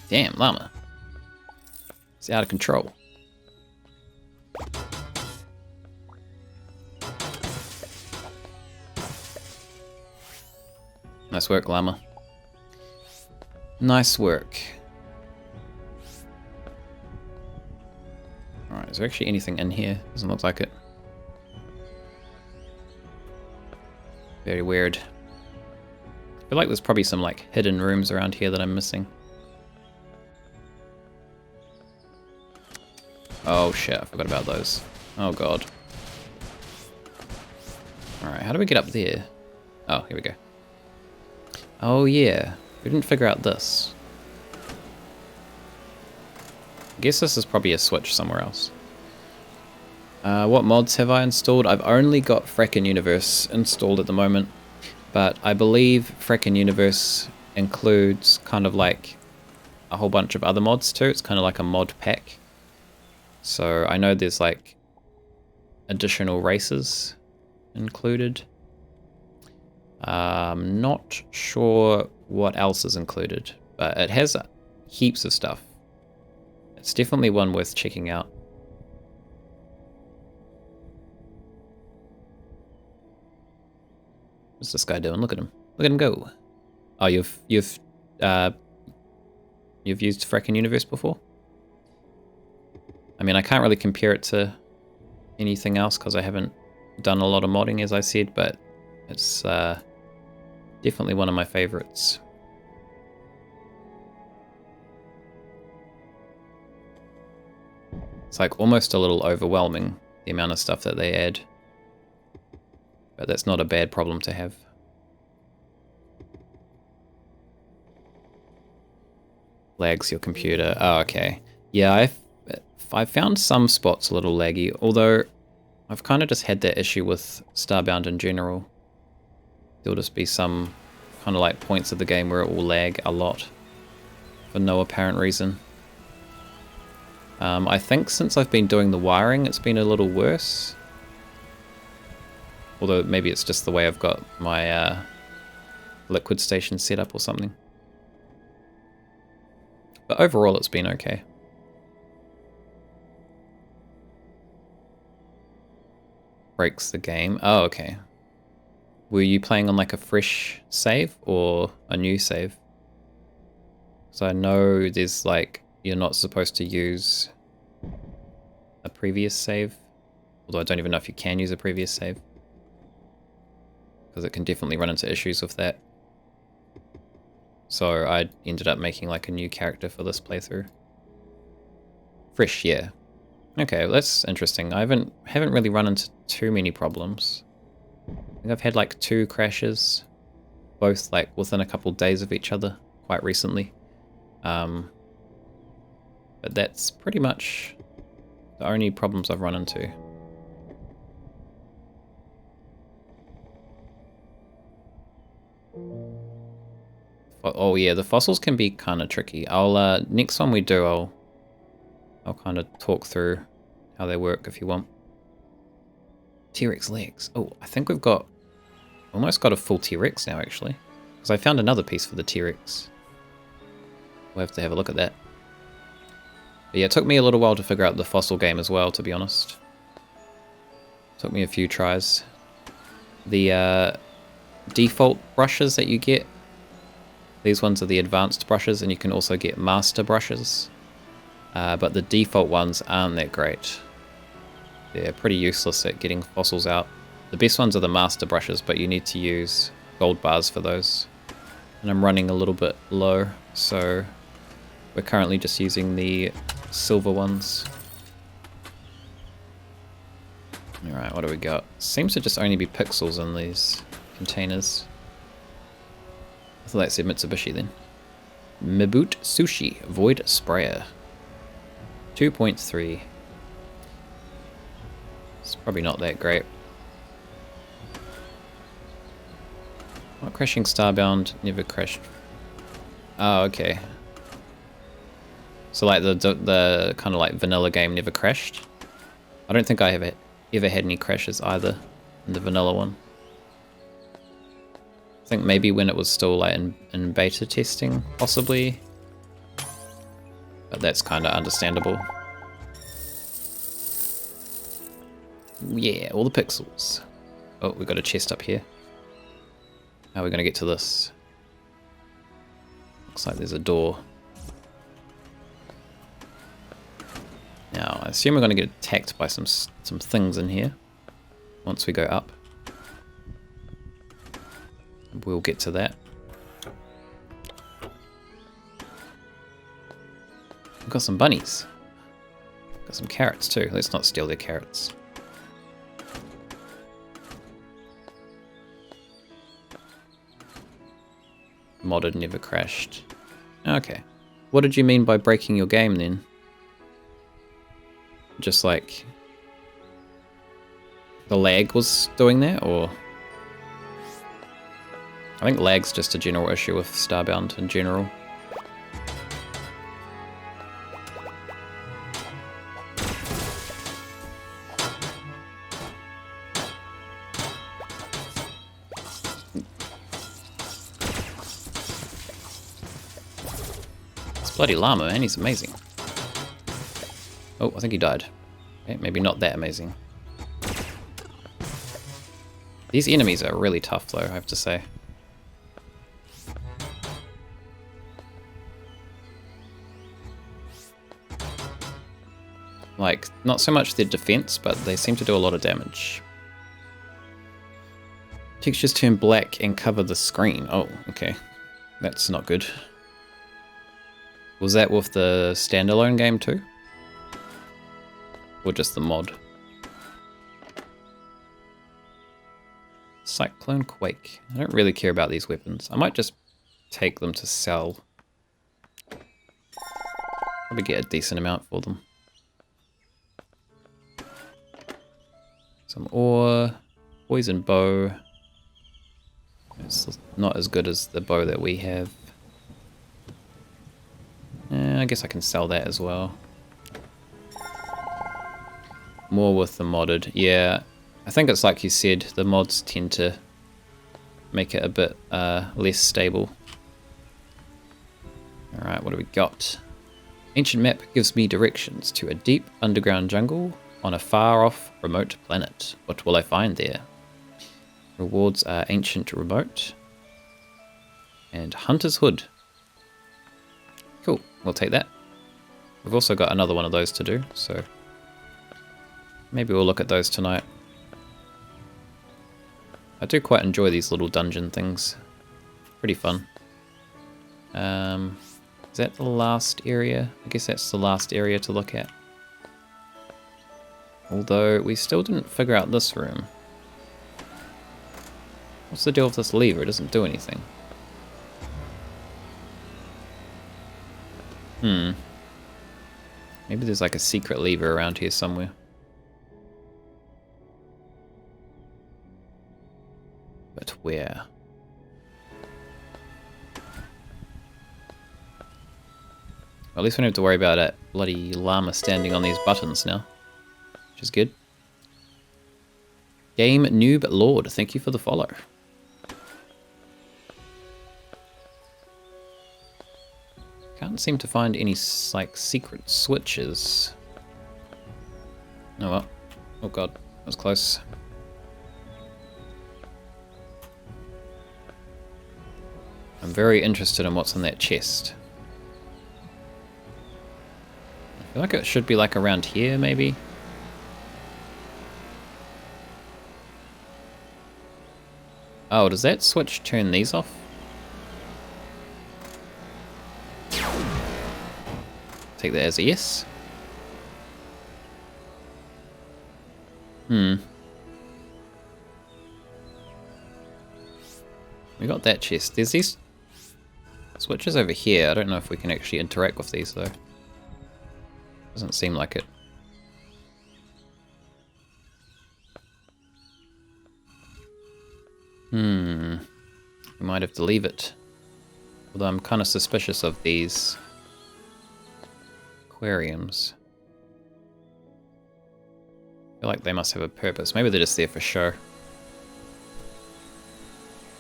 Damn, llama. It's out of control. Nice work, llama. Nice work. Is there actually anything in here? Doesn't look like it. Very weird. I feel like there's probably some like hidden rooms around here that I'm missing. Oh shit, I forgot about those. Oh god. Alright, how do we get up there? Oh, here we go. Oh yeah, we didn't figure out this. I guess this is probably a switch somewhere else. What mods have I installed? I've only got Frackin Universe installed at the moment, but I believe Frackin Universe includes kind of like a whole bunch of other mods too. It's kind of like a mod pack. So I know there's like additional races included. Not sure what else is included, but it has heaps of stuff. It's definitely one worth checking out. What's this guy doing? Look at him. Look at him go. Oh, you've used Frackin Universe before? I mean, I can't really compare it to anything else because I haven't done a lot of modding, as I said, but it's definitely one of my favorites. It's like almost a little overwhelming, the amount of stuff that they add. But that's not a bad problem to have. Lags your computer. Oh, okay. Yeah, I've found some spots a little laggy, although I've kind of just had that issue with Starbound in general. There'll just be some kind of like points of the game where it will lag a lot for no apparent reason. I think since I've been doing the wiring, it's been a little worse. Although maybe it's just the way I've got my liquid station set up or something. But overall it's been okay. Breaks the game. Oh, okay. Were you playing on like a fresh save or a new save? So I know there's like, you're not supposed to use a previous save. Although I don't even know if you can use a previous save. Because it can definitely run into issues with that. So I ended up making like a new character for this playthrough. Fresh, yeah. Okay, well, that's interesting. I haven't really run into too many problems. I think I've had like 2 crashes, both like within a couple days of each other, quite recently. But that's pretty much the only problems I've run into. Oh yeah, the fossils can be kind of tricky. I'll next one we do, I'll kind of talk through how they work if you want. T-Rex legs. Oh, I think we've got almost got a full T-Rex now actually, because I found another piece for the T-Rex. We'll have to have a look at that. But yeah, it took me a little while to figure out the fossil game as well, to be honest. Took me a few tries. The default brushes that you get, these ones are the advanced brushes, and you can also get master brushes. But the default ones aren't that great. They're pretty useless at getting fossils out. The best ones are the master brushes, but you need to use gold bars for those. And I'm running a little bit low, so we're currently just using the silver ones. Alright, what do we got? Seems to just only be pixels in these containers. I thought that said Mitsubishi then. Miboot Sushi Void Sprayer. 2.3. It's probably not that great. Not crashing Starbound, never crashed. Oh, okay. So like the kind of like vanilla game never crashed. I don't think I have ever had any crashes either in the vanilla one. I think maybe when it was still like in beta testing, possibly. But that's kind of understandable. Yeah, all the pixels. Oh, we've got a chest up here. How are we going to get to this? Looks like there's a door. Now, I assume we're going to get attacked by some things in here once we go up. We'll get to that. We've got some bunnies. Got some carrots too. Let's not steal their carrots. Modded never crashed. Okay. What did you mean by breaking your game then? Just like the lag was doing that, or? I think lag's just a general issue with Starbound in general. This bloody llama, man, he's amazing. Oh, I think he died. Okay, maybe not that amazing. These enemies are really tough though, I have to say. Like, not so much their defense, but they seem to do a lot of damage. Textures turn black and cover the screen. Oh, okay. That's not good. Was that with the standalone game too? Or just the mod? Cyclone Quake. I don't really care about these weapons. I might just take them to sell. Probably get a decent amount for them. Some ore, poison bow. It's not as good as the bow that we have. I guess I can sell that as well. More with the modded. Yeah, I think it's like you said, the mods tend to make it a bit less stable. Alright, what do we got? Ancient map gives me directions to a deep underground jungle on a far-off remote planet. What will I find there? Rewards are ancient remote and hunter's hood. Cool, we'll take that. We've also got another one of those to do, so maybe we'll look at those tonight. I do quite enjoy these little dungeon things. Pretty fun. Is that the last area? I guess that's the last area to look at. Although, we still didn't figure out this room. What's the deal with this lever? It doesn't do anything. Maybe there's like a secret lever around here somewhere. But where? Well, at least we don't have to worry about that bloody llama standing on these buttons now. Which is good. Game Noob Lord, thank you for the follow. Can't seem to find any, like, secret switches. Oh well. Oh god, that was close. I'm very interested in what's in that chest. I feel like it should be, like, around here, maybe? Oh, does that switch turn these off? Take that as a yes. We got that chest. There's these switches over here. I don't know if we can actually interact with these though. Doesn't seem like it. We might have to leave it. Although I'm kind of suspicious of these aquariums. I feel like they must have a purpose. Maybe they're just there for show.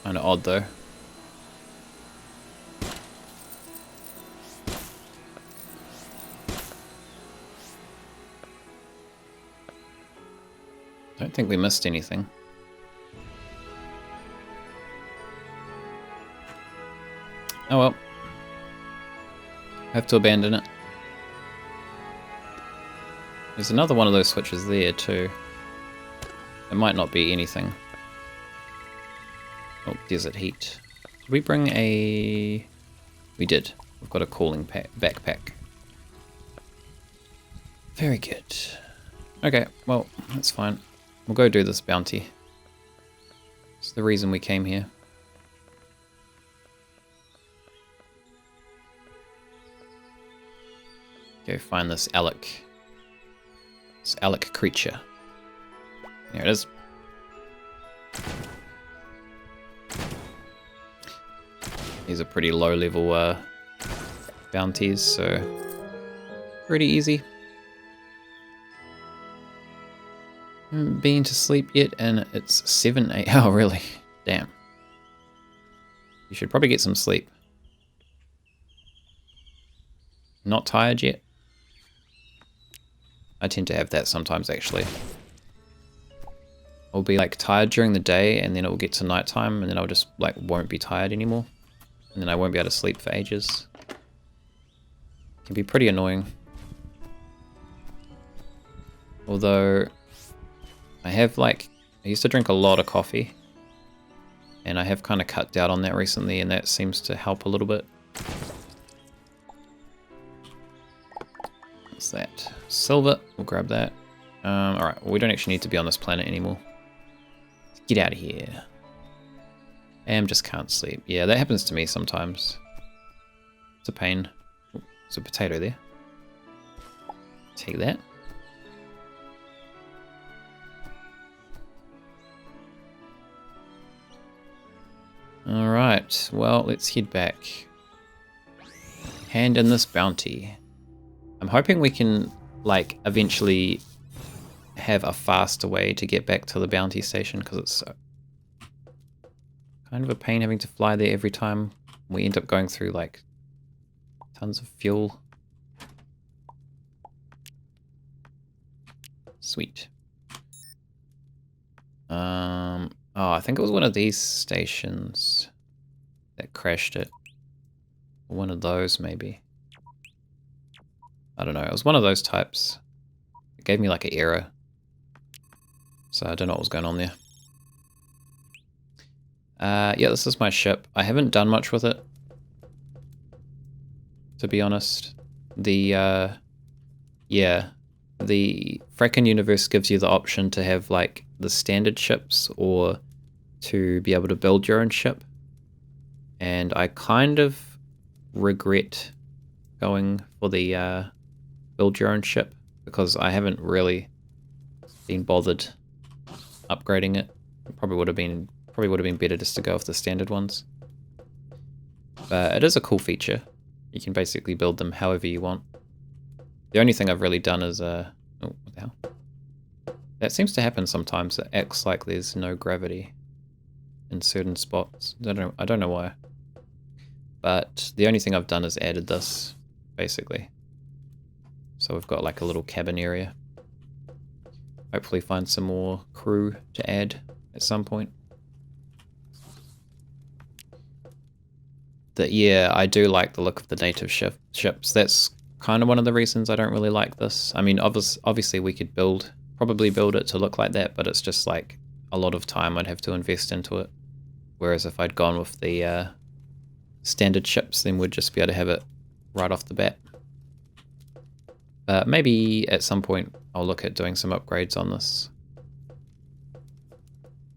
Kinda odd though. Don't think we missed anything. Oh well. Have to abandon it. There's another one of those switches there too. It might not be anything. Oh, desert heat. Did we bring a... We did. We've got a cooling backpack. Very good. Okay, well, that's fine. We'll go do this bounty. It's the reason we came here. Go find this Alec. This Alec creature. There it is. These are pretty low level bounties, so pretty easy. Haven't been to sleep yet, and it's 7 8. Oh, really? Damn. You should probably get some sleep. Not tired yet? I tend to have that sometimes, actually. I'll be like tired during the day, and then it will get to nighttime, and then I'll just like won't be tired anymore, and then I won't be able to sleep for ages. It can be pretty annoying. Although I have like, I used to drink a lot of coffee, and I have kind of cut down on that recently, and that seems to help a little bit. What's that? Silver. We'll grab that. Alright, well, we don't actually need to be on this planet anymore. Get out of here. Am just can't sleep. Yeah, that happens to me sometimes. It's a pain. Ooh, there's a potato there. Take that. Alright, well, let's head back. Hand in this bounty. I'm hoping we can, like, eventually have a faster way to get back to the bounty station, because it's so kind of a pain having to fly there every time. We end up going through, like, tons of fuel. Sweet. Oh, I think it was one of these stations that crashed it. Or one of those, maybe. I don't know. It was one of those types. It gave me like an error. So I don't know what was going on there. Yeah, this is my ship. I haven't done much with it, to be honest. The Frackin Universe gives you the option to have like the standard ships or to be able to build your own ship. And I kind of regret going for the build your own ship, because I haven't really been bothered upgrading it. It probably would have been better just to go with the standard ones. But it is a cool feature. You can basically build them however you want. The only thing I've really done is oh, what the hell? That seems to happen sometimes. It acts like there's no gravity in certain spots. I don't know why. But the only thing I've done is added this, basically. So we've got like a little cabin area. Hopefully find some more crew to add at some point. But yeah, I do like the look of the native ships. That's kind of one of the reasons I don't really like this. I mean, obviously we could probably build it to look like that, but it's just like a lot of time I'd have to invest into it. Whereas if I'd gone with the standard ships, then we'd just be able to have it right off the bat. Maybe at some point I'll look at doing some upgrades on this.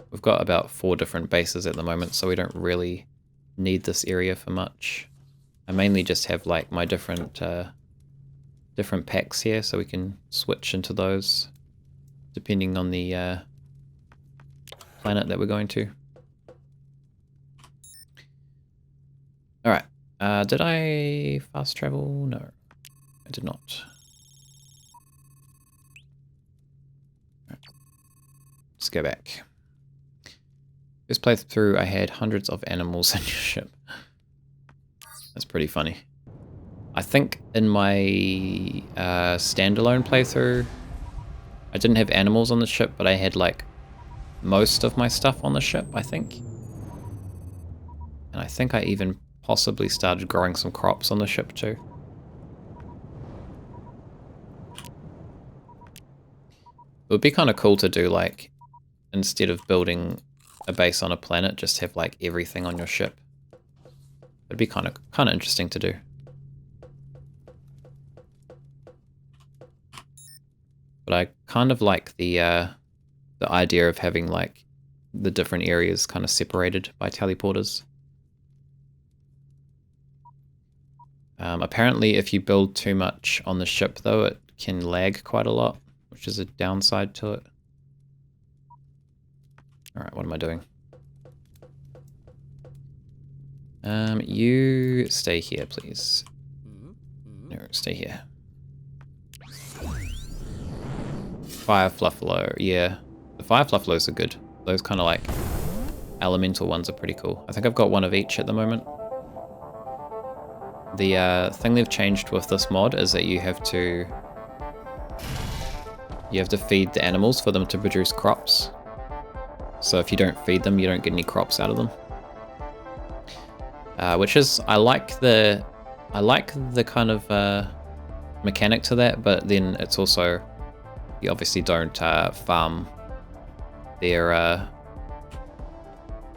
We've got about 4 different bases at the moment, so we don't really need this area for much. I mainly just have like my different packs here, so we can switch into those depending on the planet that we're going to. Alright, did I fast travel? No, I did not. Right. Let's go back. This playthrough I had hundreds of animals in your ship. That's pretty funny. I think in my standalone playthrough, I didn't have animals on the ship, but I had like most of my stuff on the ship, I think. And I think I even possibly started growing some crops on the ship too. It would be kind of cool to do, like, instead of building a base on a planet, just have, like, everything on your ship. It'd be kind of interesting to do. But I kind of like the idea of having, like, the different areas kind of separated by teleporters. Apparently, if you build too much on the ship, though, it can lag quite a lot, which is a downside to it. Alright, what am I doing? You stay here, please. No, stay here. Fire Fluffalo, yeah. The Fire Fluffalos are good. Those kind of like elemental ones are pretty cool. I think I've got one of each at the moment. The thing they've changed with this mod is that you have to feed the animals for them to produce crops. So if you don't feed them, you don't get any crops out of them. Which is, I like the kind of mechanic to that, but then it's also, you obviously don't farm their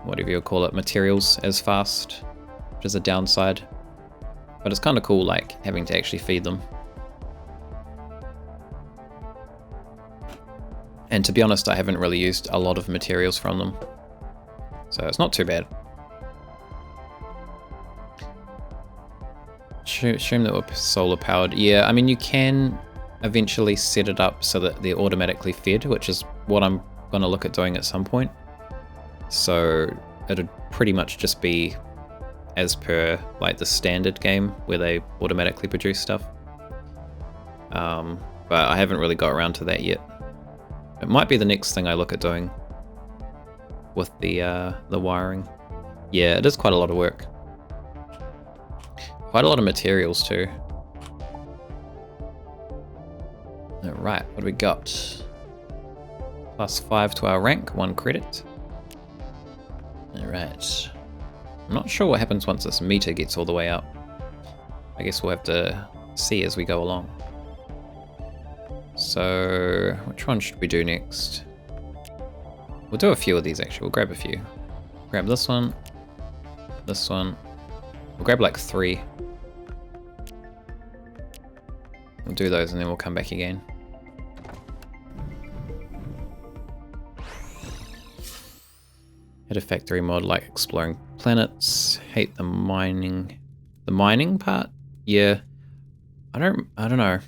whatever you call it, materials as fast, which is a downside. But it's kind of cool, like, having to actually feed them. And to be honest, I haven't really used a lot of materials from them, so it's not too bad. Assume that we're solar powered. Yeah, I mean, you can eventually set it up so that they're automatically fed, which is what I'm going to look at doing at some point. So it'd pretty much just be as per like the standard game where they automatically produce stuff. But I haven't really got around to that yet. It might be the next thing I look at doing with the wiring. Yeah, it is quite a lot of work. Quite a lot of materials too. Alright, what do we got? +5 to our rank, 1 credit. Alright. I'm not sure what happens once this meter gets all the way up. I guess we'll have to see as we go along. So, which one should we do next? We'll do a few of these actually, we'll grab a few. Grab this one. We'll grab like 3. We'll do those and then we'll come back again. Hit a factory mod like exploring planets. Hate the mining. The mining part? Yeah. I don't know.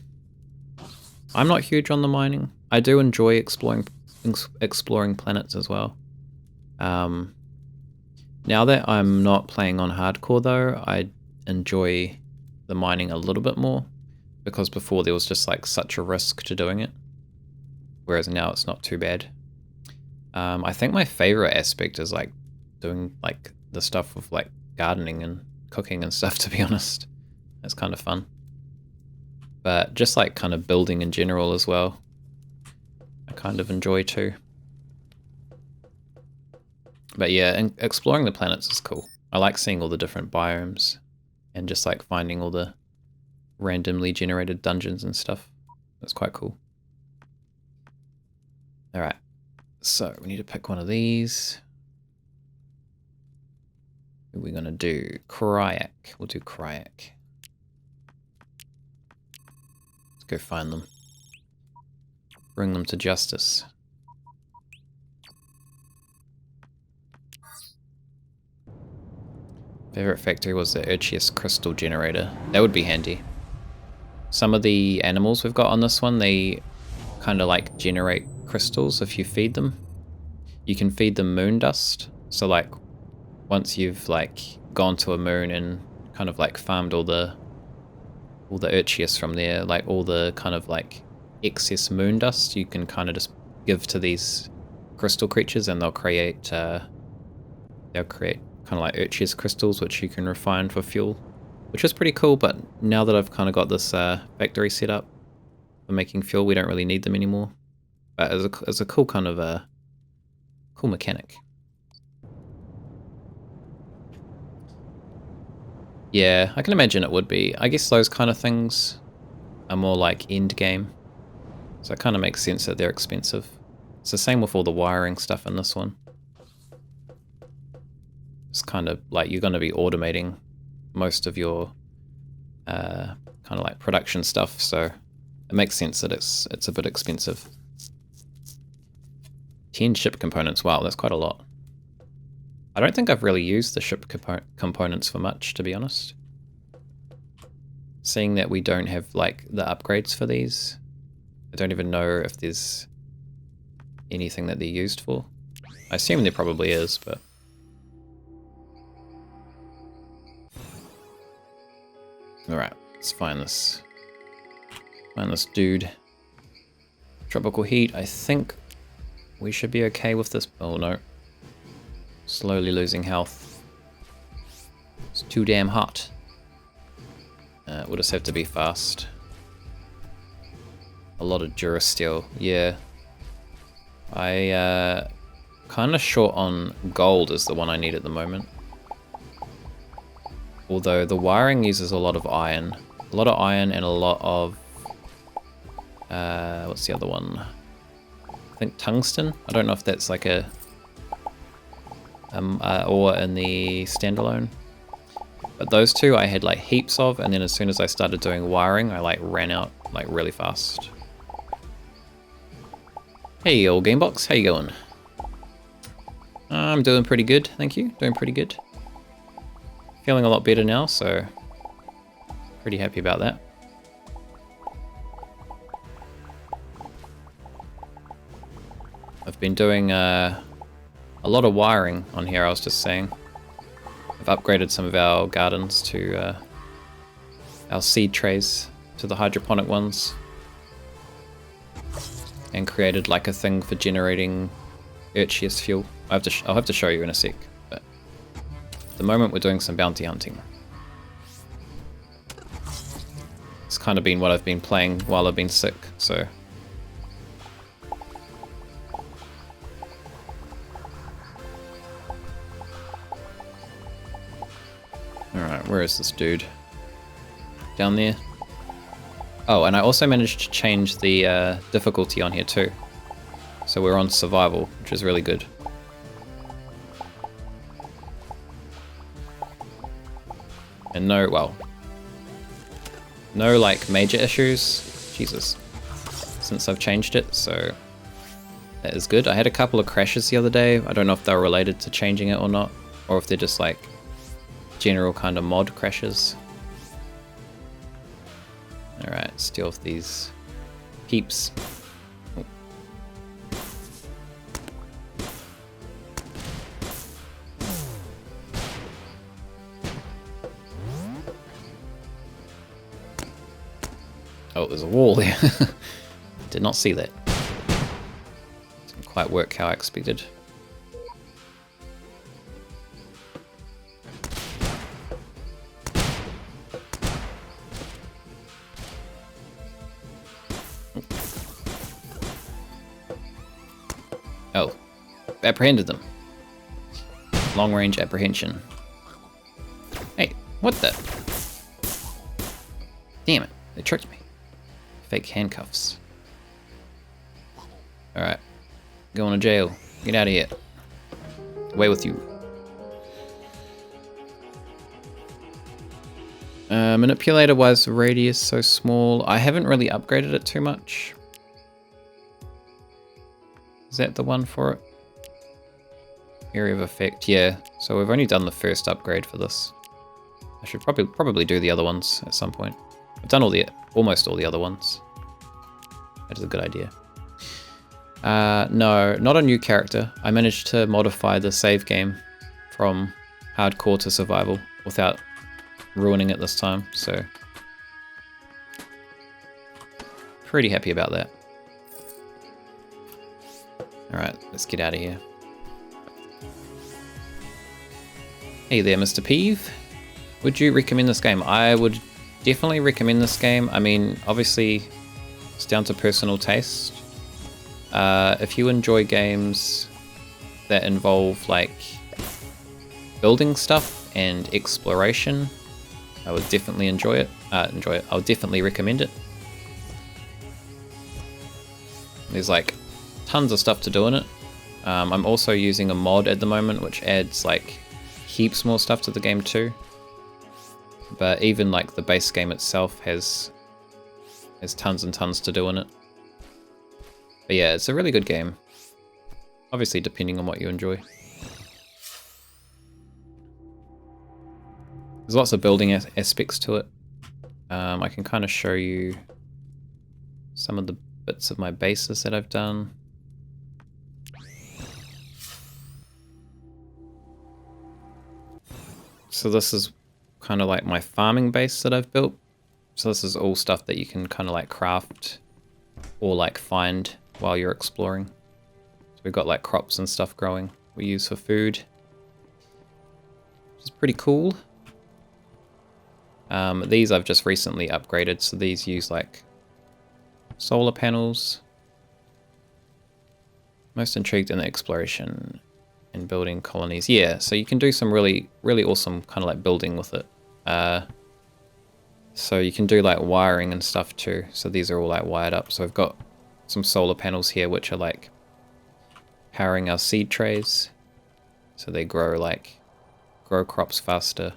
I'm not huge on the mining. I do enjoy exploring planets as well. Now that I'm not playing on hardcore though, I enjoy the mining a little bit more, because before there was just like such a risk to doing it, whereas now it's not too bad. I think my favorite aspect is like doing like the stuff with like gardening and cooking and stuff, to be honest. It's kind of fun. But just like kind of building in general as well, I kind of enjoy too. But yeah, and exploring the planets is cool. I like seeing all the different biomes and just like finding all the randomly generated dungeons and stuff. That's quite cool. Alright, so we need to pick one of these. What are we going to do? Cryak. We'll do Cryak. Let's go find them. Bring them to justice. Favorite factory was the Urchius crystal generator. That would be handy. Some of the animals we've got on this one, they kind of like generate crystals if you feed them. You can feed them moon dust. So like once you've like gone to a moon and kind of like farmed all the Urchius from there, like all the kind of like excess moon dust, you can kind of just give to these crystal creatures and they'll create kind of like Urchius crystals, which you can refine for fuel, which is pretty cool. But now that I've kind of got this factory set up for making fuel, we don't really need them anymore. But as a cool kind of a cool mechanic. Yeah, I can imagine it would be. I guess those kind of things are more like end game. So it kind of makes sense that they're expensive. It's the same with all the wiring stuff in this one. It's kind of like you're going to be automating most of your kind of like production stuff, so it makes sense that it's a bit expensive. 10 ship components, wow, that's quite a lot. I don't think I've really used the ship components for much, to be honest. Seeing that we don't have like the upgrades for these, I don't even know if there's anything that they're used for. I assume there probably is, but... Alright, let's find this. Find this dude. Tropical heat, I think we should be okay with this. Oh no. Slowly losing health. It's too damn hot. We'll just have to be fast. A lot of Durasteel, yeah. I kind of short on gold is the one I need at the moment. Although the wiring uses a lot of iron. A lot of iron and a lot of... what's the other one? I think tungsten? I don't know if that's like a... ore in the standalone. But those two I had like heaps of, and then as soon as I started doing wiring, I like ran out like really fast. Hey old Gamebox, how you going? I'm doing pretty good, thank you. Doing pretty good. Feeling a lot better now, so pretty happy about that. I've been doing a lot of wiring on here, I was just saying. I've upgraded some of our gardens to our seed trays to the hydroponic ones. And created like a thing for generating Urchius fuel. I'll have to show you in a sec. But at the moment we're doing some bounty hunting. It's kind of been what I've been playing while I've been sick, so... Alright, where is this dude? Down there? Oh, and I also managed to change the difficulty on here too. So we're on survival, which is really good. And no, well, no like major issues, Jesus, since I've changed it, so that is good. I had a couple of crashes the other day. I don't know if they're related to changing it or not, or if they're just like general kind of mod crashes. Alright, steal off these peeps. Oh. Oh, there's a wall there. Did not see that. Didn't quite work how I expected. Oh, apprehended them. Long range apprehension. Hey, what the? Damn it, they tricked me. Fake handcuffs. Alright, going to jail. Get out of here. Away with you. Manipulator wise, radius so small. I haven't really upgraded it too much. Is that the one for it? Area of effect, yeah. So we've only done the first upgrade for this. I should probably do the other ones at some point. I've done almost all the other ones. That is a good idea. No, not a new character. I managed to modify the save game from hardcore to survival without ruining it this time, so pretty happy about that. Alright, let's get out of here. Hey there, Mr. Peeve. Would you recommend this game? I would definitely recommend this game. I mean, obviously, it's down to personal taste. If you enjoy games that involve, like, building stuff and exploration, I would definitely enjoy it. I would definitely recommend it. There's like tons of stuff to do in it. I'm also using a mod at the moment which adds like heaps more stuff to the game too. But even like the base game itself has tons and tons to do in it. But yeah, it's a really good game. Obviously depending on what you enjoy. There's lots of building aspects to it. I can kind of show you some of the bits of my bases that I've done. So this is kind of like my farming base that I've built. So this is all stuff that you can kind of like craft or like find while you're exploring. So we've got like crops and stuff growing we use for food, which is pretty cool. These I've just recently upgraded, so these use like solar panels. Most intrigued in the exploration and building colonies. Yeah, so you can do some really awesome kind of like building with it. So you can do like wiring and stuff too. So these are all like wired up. So I've got some solar panels here which are like powering our seed trays. So they grow crops faster.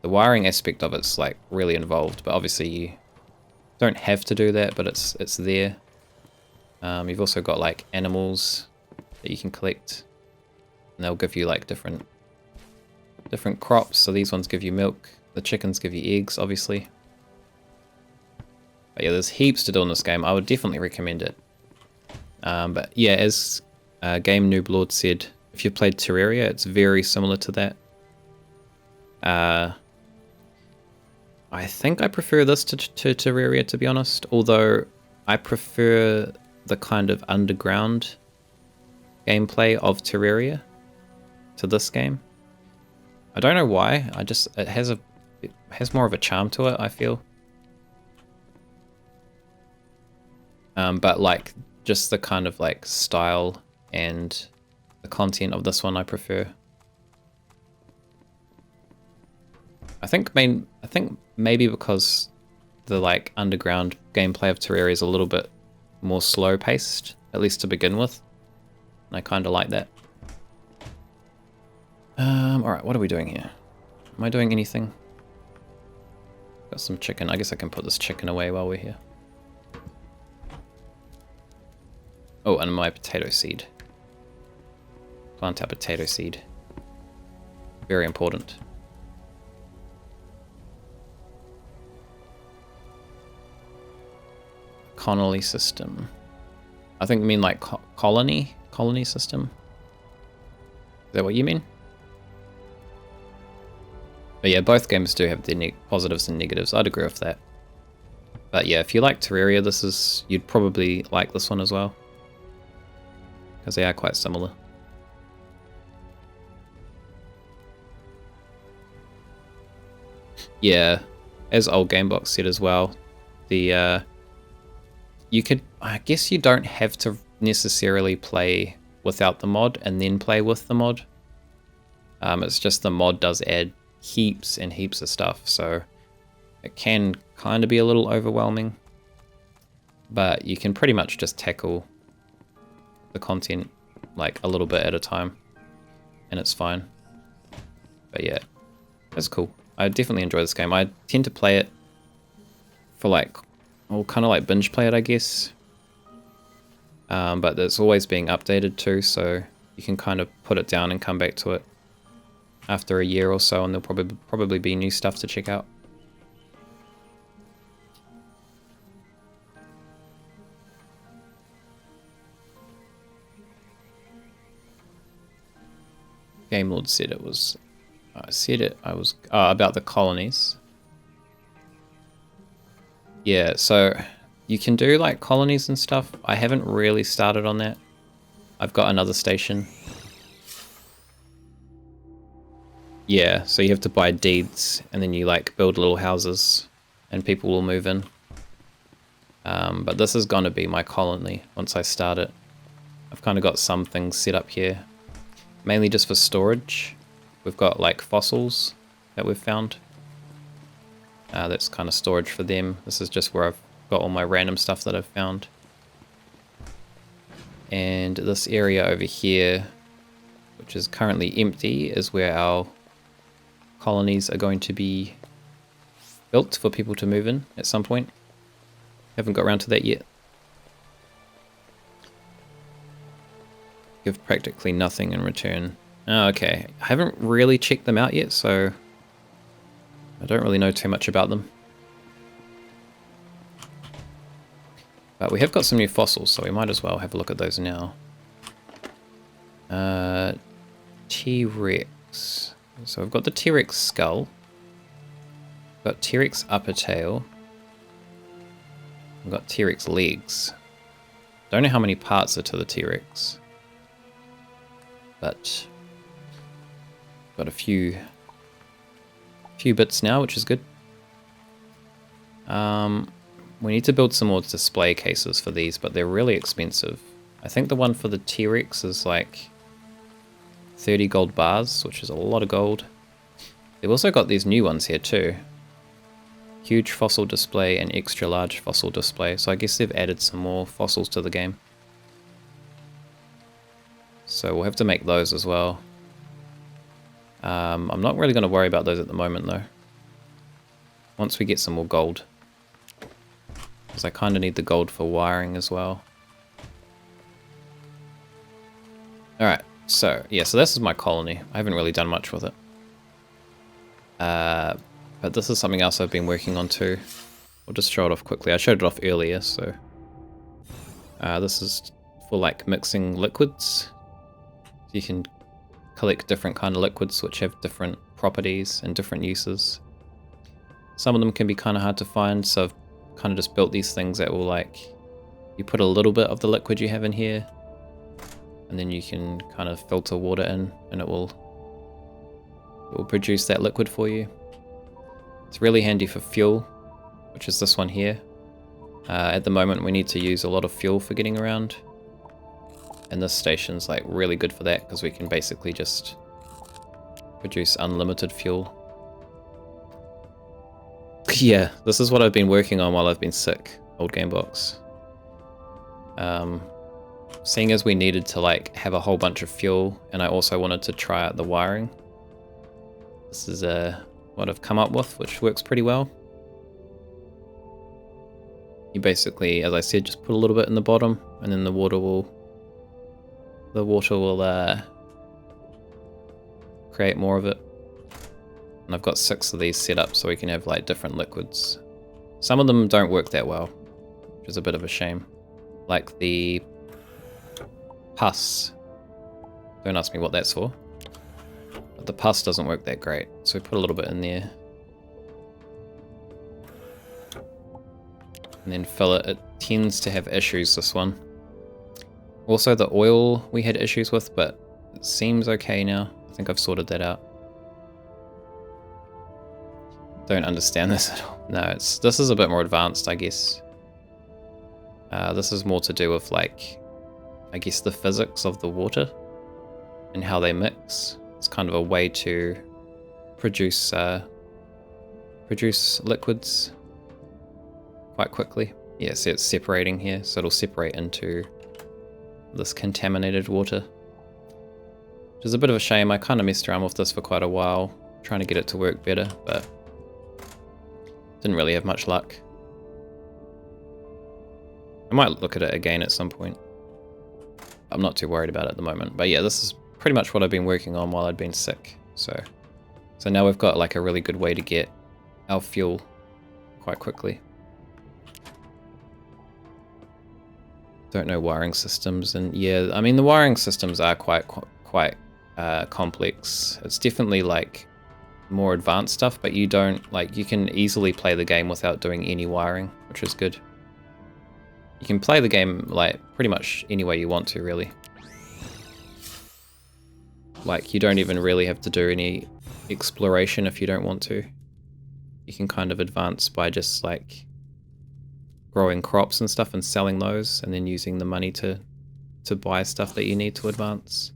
The wiring aspect of it's like really involved, but obviously you don't have to do that, but it's there. You've also got like animals that you can collect, and they'll give you like different crops. So these ones give you milk, the chickens give you eggs, obviously. But yeah, there's heaps to do in this game. I would definitely recommend it. But yeah, as Game Noob Lord said, if you've played Terraria, it's very similar to that. I think I prefer this to Terraria, to be honest, although I prefer the kind of underground gameplay of Terraria to this game. I don't know why, it has more of a charm to it, I feel. But like just the kind of like style and the content of this one I prefer. I think maybe because the like underground gameplay of Terraria is a little bit more slow paced, at least to begin with. And I kind of like that. Alright, what are we doing here? Am I doing anything? Got some chicken. I guess I can put this chicken away while we're here. Oh, and my potato seed. Plant our potato seed. Very important. Colony system. I think you mean like colony system. Is that what you mean? But yeah, both games do have their positives and negatives. I'd agree with that. But yeah, if you like Terraria, you'd probably like this one as well, because they are quite similar. Yeah, as Old Gamebox said as well, I guess you don't have to necessarily play without the mod and then play with the mod. It's just the mod does add heaps and heaps of stuff, so it can kind of be a little overwhelming. But you can pretty much just tackle the content like a little bit at a time, and it's fine. But yeah, it's cool. I definitely enjoy this game. I tend to play it for like, well, kind of like binge play it, I guess. But it's always being updated too, so you can kind of put it down and come back to it after a year or so, and there'll probably be new stuff to check out. Game Lord said it was. I was about the colonies. Yeah, so you can do like colonies and stuff. I haven't really started on that. I've got another station. Yeah, so you have to buy deeds, and then you like build little houses, and people will move in. But this is going to be my colony once I start it. I've kind of got some things set up here, mainly just for storage. We've got like fossils that we've found. That's kind of storage for them. This is just where I've got all my random stuff that I've found. And this area over here, which is currently empty, is where our colonies are going to be built for people to move in at some point. Haven't got around to that yet. Give practically nothing in return. Oh, okay. I haven't really checked them out yet, so I don't really know too much about them. But we have got some new fossils, so we might as well have a look at those now. T-Rex. So we've got the T-Rex skull. We've got T-Rex upper tail. We've got T-Rex legs. Don't know how many parts are to the T-Rex. But got a few bits now, which is good. We need to build some more display cases for these, but they're really expensive. I think the one for the T-Rex is like 30 gold bars, which is a lot of gold. They've also got these new ones here too. Huge fossil display and extra large fossil display, so I guess they've added some more fossils to the game. So we'll have to make those as well. I'm not really going to worry about those at the moment though. Once we get some more gold. Because I kind of need the gold for wiring as well. Alright, so yeah, so this is my colony. I haven't really done much with it. But this is something else I've been working on too. I'll just show it off quickly. I showed it off earlier, so... this is for like mixing liquids. You can collect different kind of liquids which have different properties and different uses. Some of them can be kind of hard to find, so I've kind of just built these things that will like, you put a little bit of the liquid you have in here, and then you can kind of filter water in, and it will produce that liquid for you. It's really handy for fuel, which is this one here. At the moment we need to use a lot of fuel for getting around. And this station's like really good for that because we can basically just produce unlimited fuel. Yeah, this is what I've been working on while I've been sick, old Gamebox. Seeing as we needed to like have a whole bunch of fuel, and I also wanted to try out the wiring. This is what I've come up with, which works pretty well. You basically, as I said, just put a little bit in the bottom, and then the water will create more of it. And I've got 6 of these set up so we can have like different liquids. Some of them don't work that well, which is a bit of a shame. Like the pus. Don't ask me what that's for. But the pus doesn't work that great, so we put a little bit in there. And then fill it. It tends to have issues, this one. Also the oil we had issues with, but it seems okay now. I think I've sorted that out. Don't understand this at all. No, this is a bit more advanced, I guess. This is more to do with like, I guess the physics of the water and how they mix. It's kind of a way to produce liquids quite quickly. Yeah, see it's separating here, so it'll separate into this contaminated water, which is a bit of a shame. I kind of messed around with this for quite a while, trying to get it to work better, but didn't really have much luck. I might look at it again at some point. I'm not too worried about it at the moment, but yeah, this is pretty much what I've been working on while I'd been sick. So now we've got like a really good way to get our fuel quite quickly. Don't know wiring systems, and yeah, I mean the wiring systems are quite complex. It's definitely like more advanced stuff, but you can easily play the game without doing any wiring, which is good. You can play the game like pretty much any way you want to, really. Like you don't even really have to do any exploration if you don't want to. You can kind of advance by just like growing crops and stuff and selling those, and then using the money to buy stuff that you need to advance.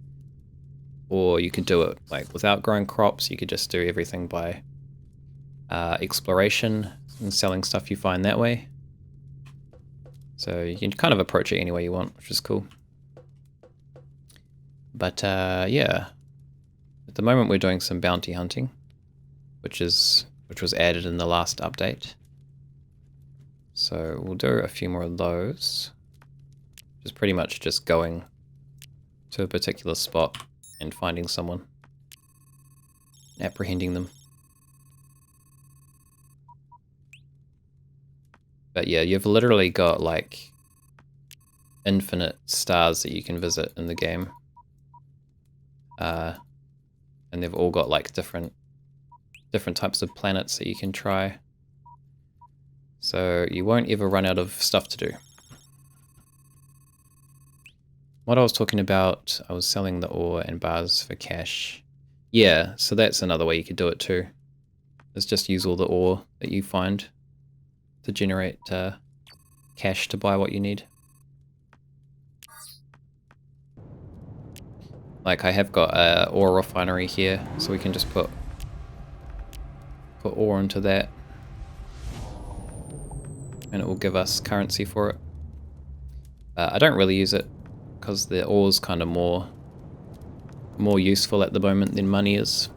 Or you could do it like without growing crops. You could just do everything by exploration and selling stuff you find that way. So you can kind of approach it any way you want, which is cool. But yeah, at the moment we're doing some bounty hunting, which was added in the last update. So we'll do a few more of those. Which is pretty much just going to a particular spot and finding someone, apprehending them. But yeah, you've literally got like infinite stars that you can visit in the game. And they've all got like different types of planets that you can try. So you won't ever run out of stuff to do. What I was talking about, I was selling the ore and bars for cash. Yeah, so that's another way you could do it too. Is just use all the ore that you find to generate cash to buy what you need. Like I have got a ore refinery here, so we can just put ore into that. And it will give us currency for it. I don't really use it because the ore's kind of more useful at the moment than money is.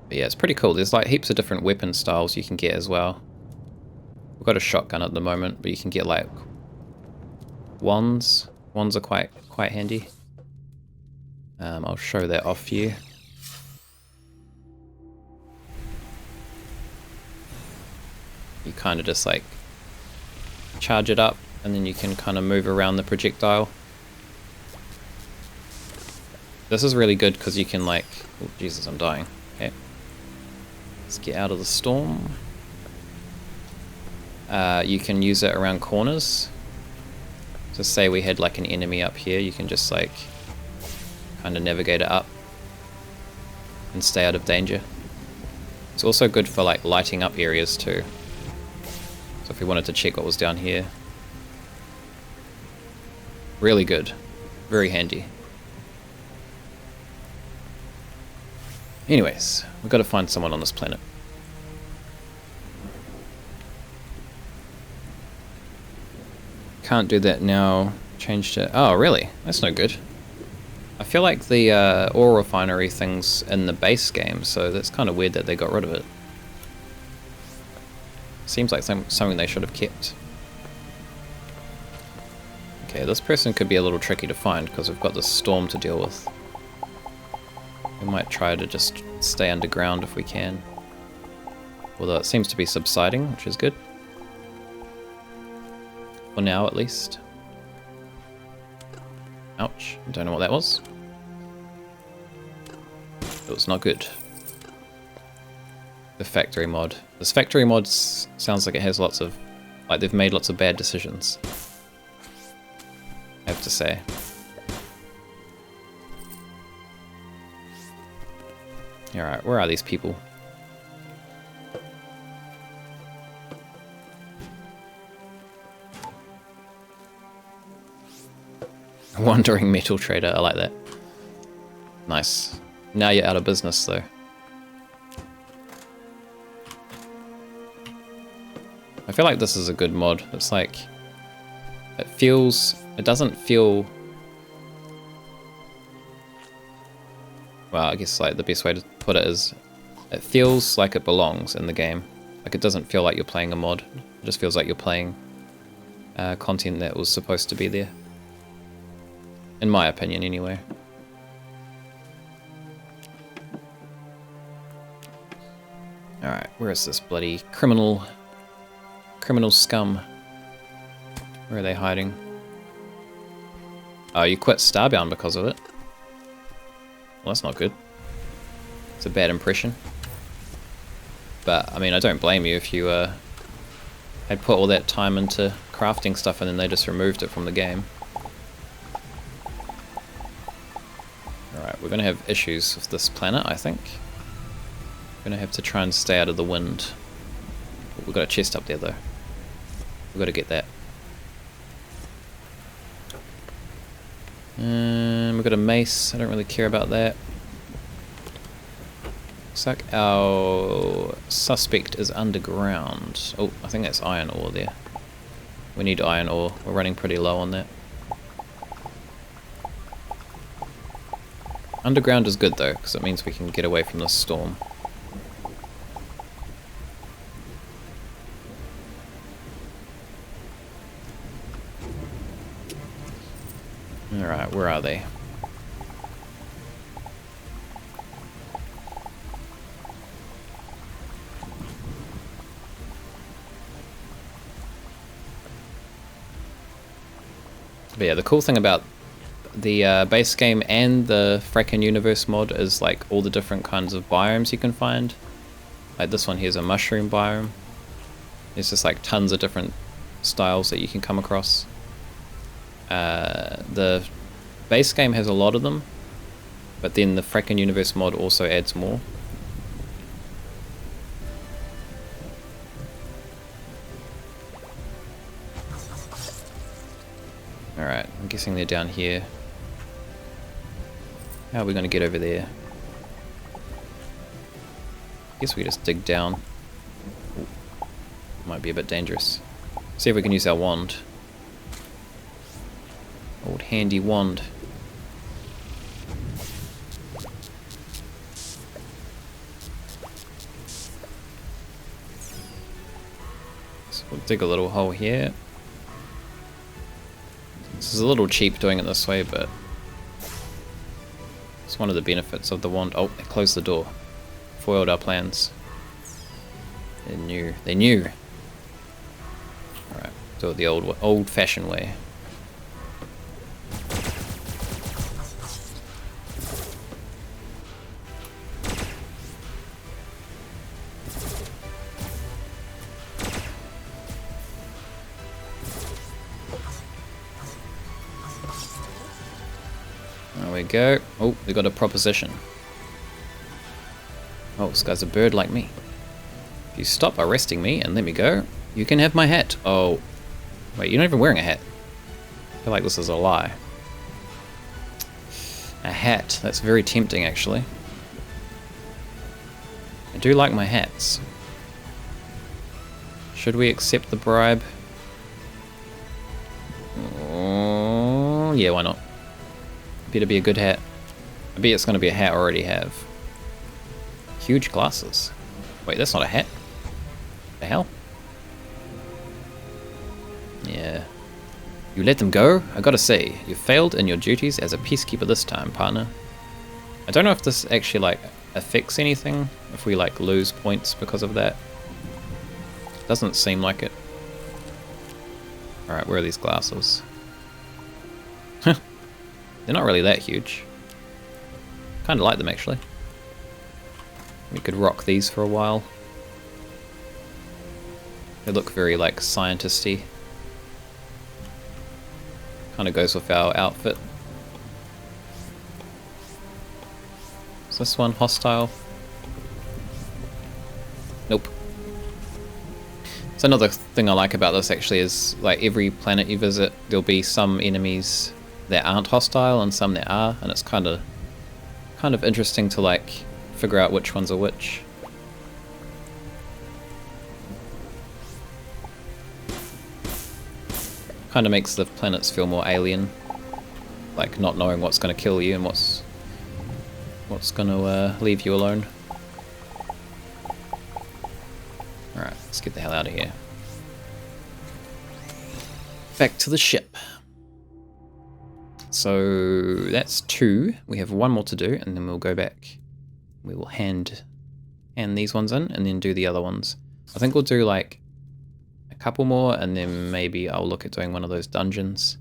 But yeah, it's pretty cool. There's like heaps of different weapon styles you can get as well. We've got a shotgun at the moment, but you can get like wands. Wands are quite handy. I'll show that off for you. You kind of just like charge it up and then you can kind of move around the projectile. This is really good because you can like, oh Jesus, I'm dying. Okay, let's get out of the storm. You can use it around corners. So say we had like an enemy up here, you can just like kind of navigate it up and stay out of danger. It's also good for like lighting up areas too. So if we wanted to check what was down here. Really good. Very handy. Anyways, we've got to find someone on this planet. Can't do that now. Changed it. Oh, really? That's no good. I feel like the ore refinery thing's in the base game, so that's kind of weird that they got rid of it. Seems like something they should have kept. Okay, this person could be a little tricky to find because we've got this storm to deal with. We might try to just stay underground if we can. Although it seems to be subsiding, which is good. For now, at least. Ouch, don't know what that was. It was not good. The factory mod. This factory mod sounds like it has lots of... like they've made lots of bad decisions. I have to say. Alright, where are these people? Wandering metal trader, I like that. Nice. Now you're out of business though. I feel like this is a good mod. It's like... it doesn't feel... well, I guess like the best way to put it is... it feels like it belongs in the game. Like it doesn't feel like you're playing a mod. It just feels like you're playing content that was supposed to be there. In my opinion, anyway. Alright, where is this bloody criminal scum? Where are they hiding? Oh, you quit Starbound because of it. Well, that's not good. It's a bad impression. But, I mean, I don't blame you if you had put all that time into crafting stuff and then they just removed it from the game. Alright, we're going to have issues with this planet, I think. We're going to have to try and stay out of the wind. We've got a chest up there, though. We've got to get that. We've got a mace. I don't really care about that. Looks like our suspect is underground. Oh, I think that's iron ore there. We need iron ore. We're running pretty low on that. Underground is good though, because it means we can get away from the storm. Alright, where are they? But yeah, the cool thing about the base game and the Frackin Universe mod is like all the different kinds of biomes you can find. Like this one here's a mushroom biome. There's just like tons of different styles that you can come across. The base game has a lot of them, but then the Frackin Universe mod also adds more. Alright, I'm guessing they're down here. How are we going to get over there? I guess we just dig down. Ooh, might be a bit dangerous. See if we can use our wand. Old handy wand. So we'll dig a little hole here. This is a little cheap doing it this way, but it's one of the benefits of the wand. Oh, they closed the door. Foiled our plans. They knew. They knew. Alright, do it the old-fashioned way. There we go. Oh, we got a proposition. Oh, this guy's a bird like me. If you stop arresting me and let me go, you can have my hat. Oh, wait, you're not even wearing a hat. I feel like this is a lie. A hat. That's very tempting, actually. I do like my hats. Should we accept the bribe? Oh, yeah, why not? Better be a good hat. I bet it's going to be a hat I already have. Huge glasses. Wait, that's not a hat. The hell? Yeah. You let them go? I gotta say, you failed in your duties as a peacekeeper this time, partner. I don't know if this actually, like, affects anything. If we, like, lose points because of that. Doesn't seem like it. Alright, where are these glasses? They're not really that huge. Kind of like them, actually. We could rock these for a while. They look very, like, scientist-y. Kind of goes with our outfit. Is this one hostile? Nope. So another thing I like about this, actually, is, like, every planet you visit, there'll be some enemies that aren't hostile and some that are, and it's kind of interesting to like figure out which ones are which. Kind of makes the planets feel more alien, like not knowing what's going to kill you and what's going to leave you alone. All right, let's get the hell out of here. Back to the ship. So that's 2. We have 1 more to do, and then we'll go back. We will hand these ones in, and then do the other ones. I think we'll do like a couple more, and then maybe I'll look at doing one of those dungeons.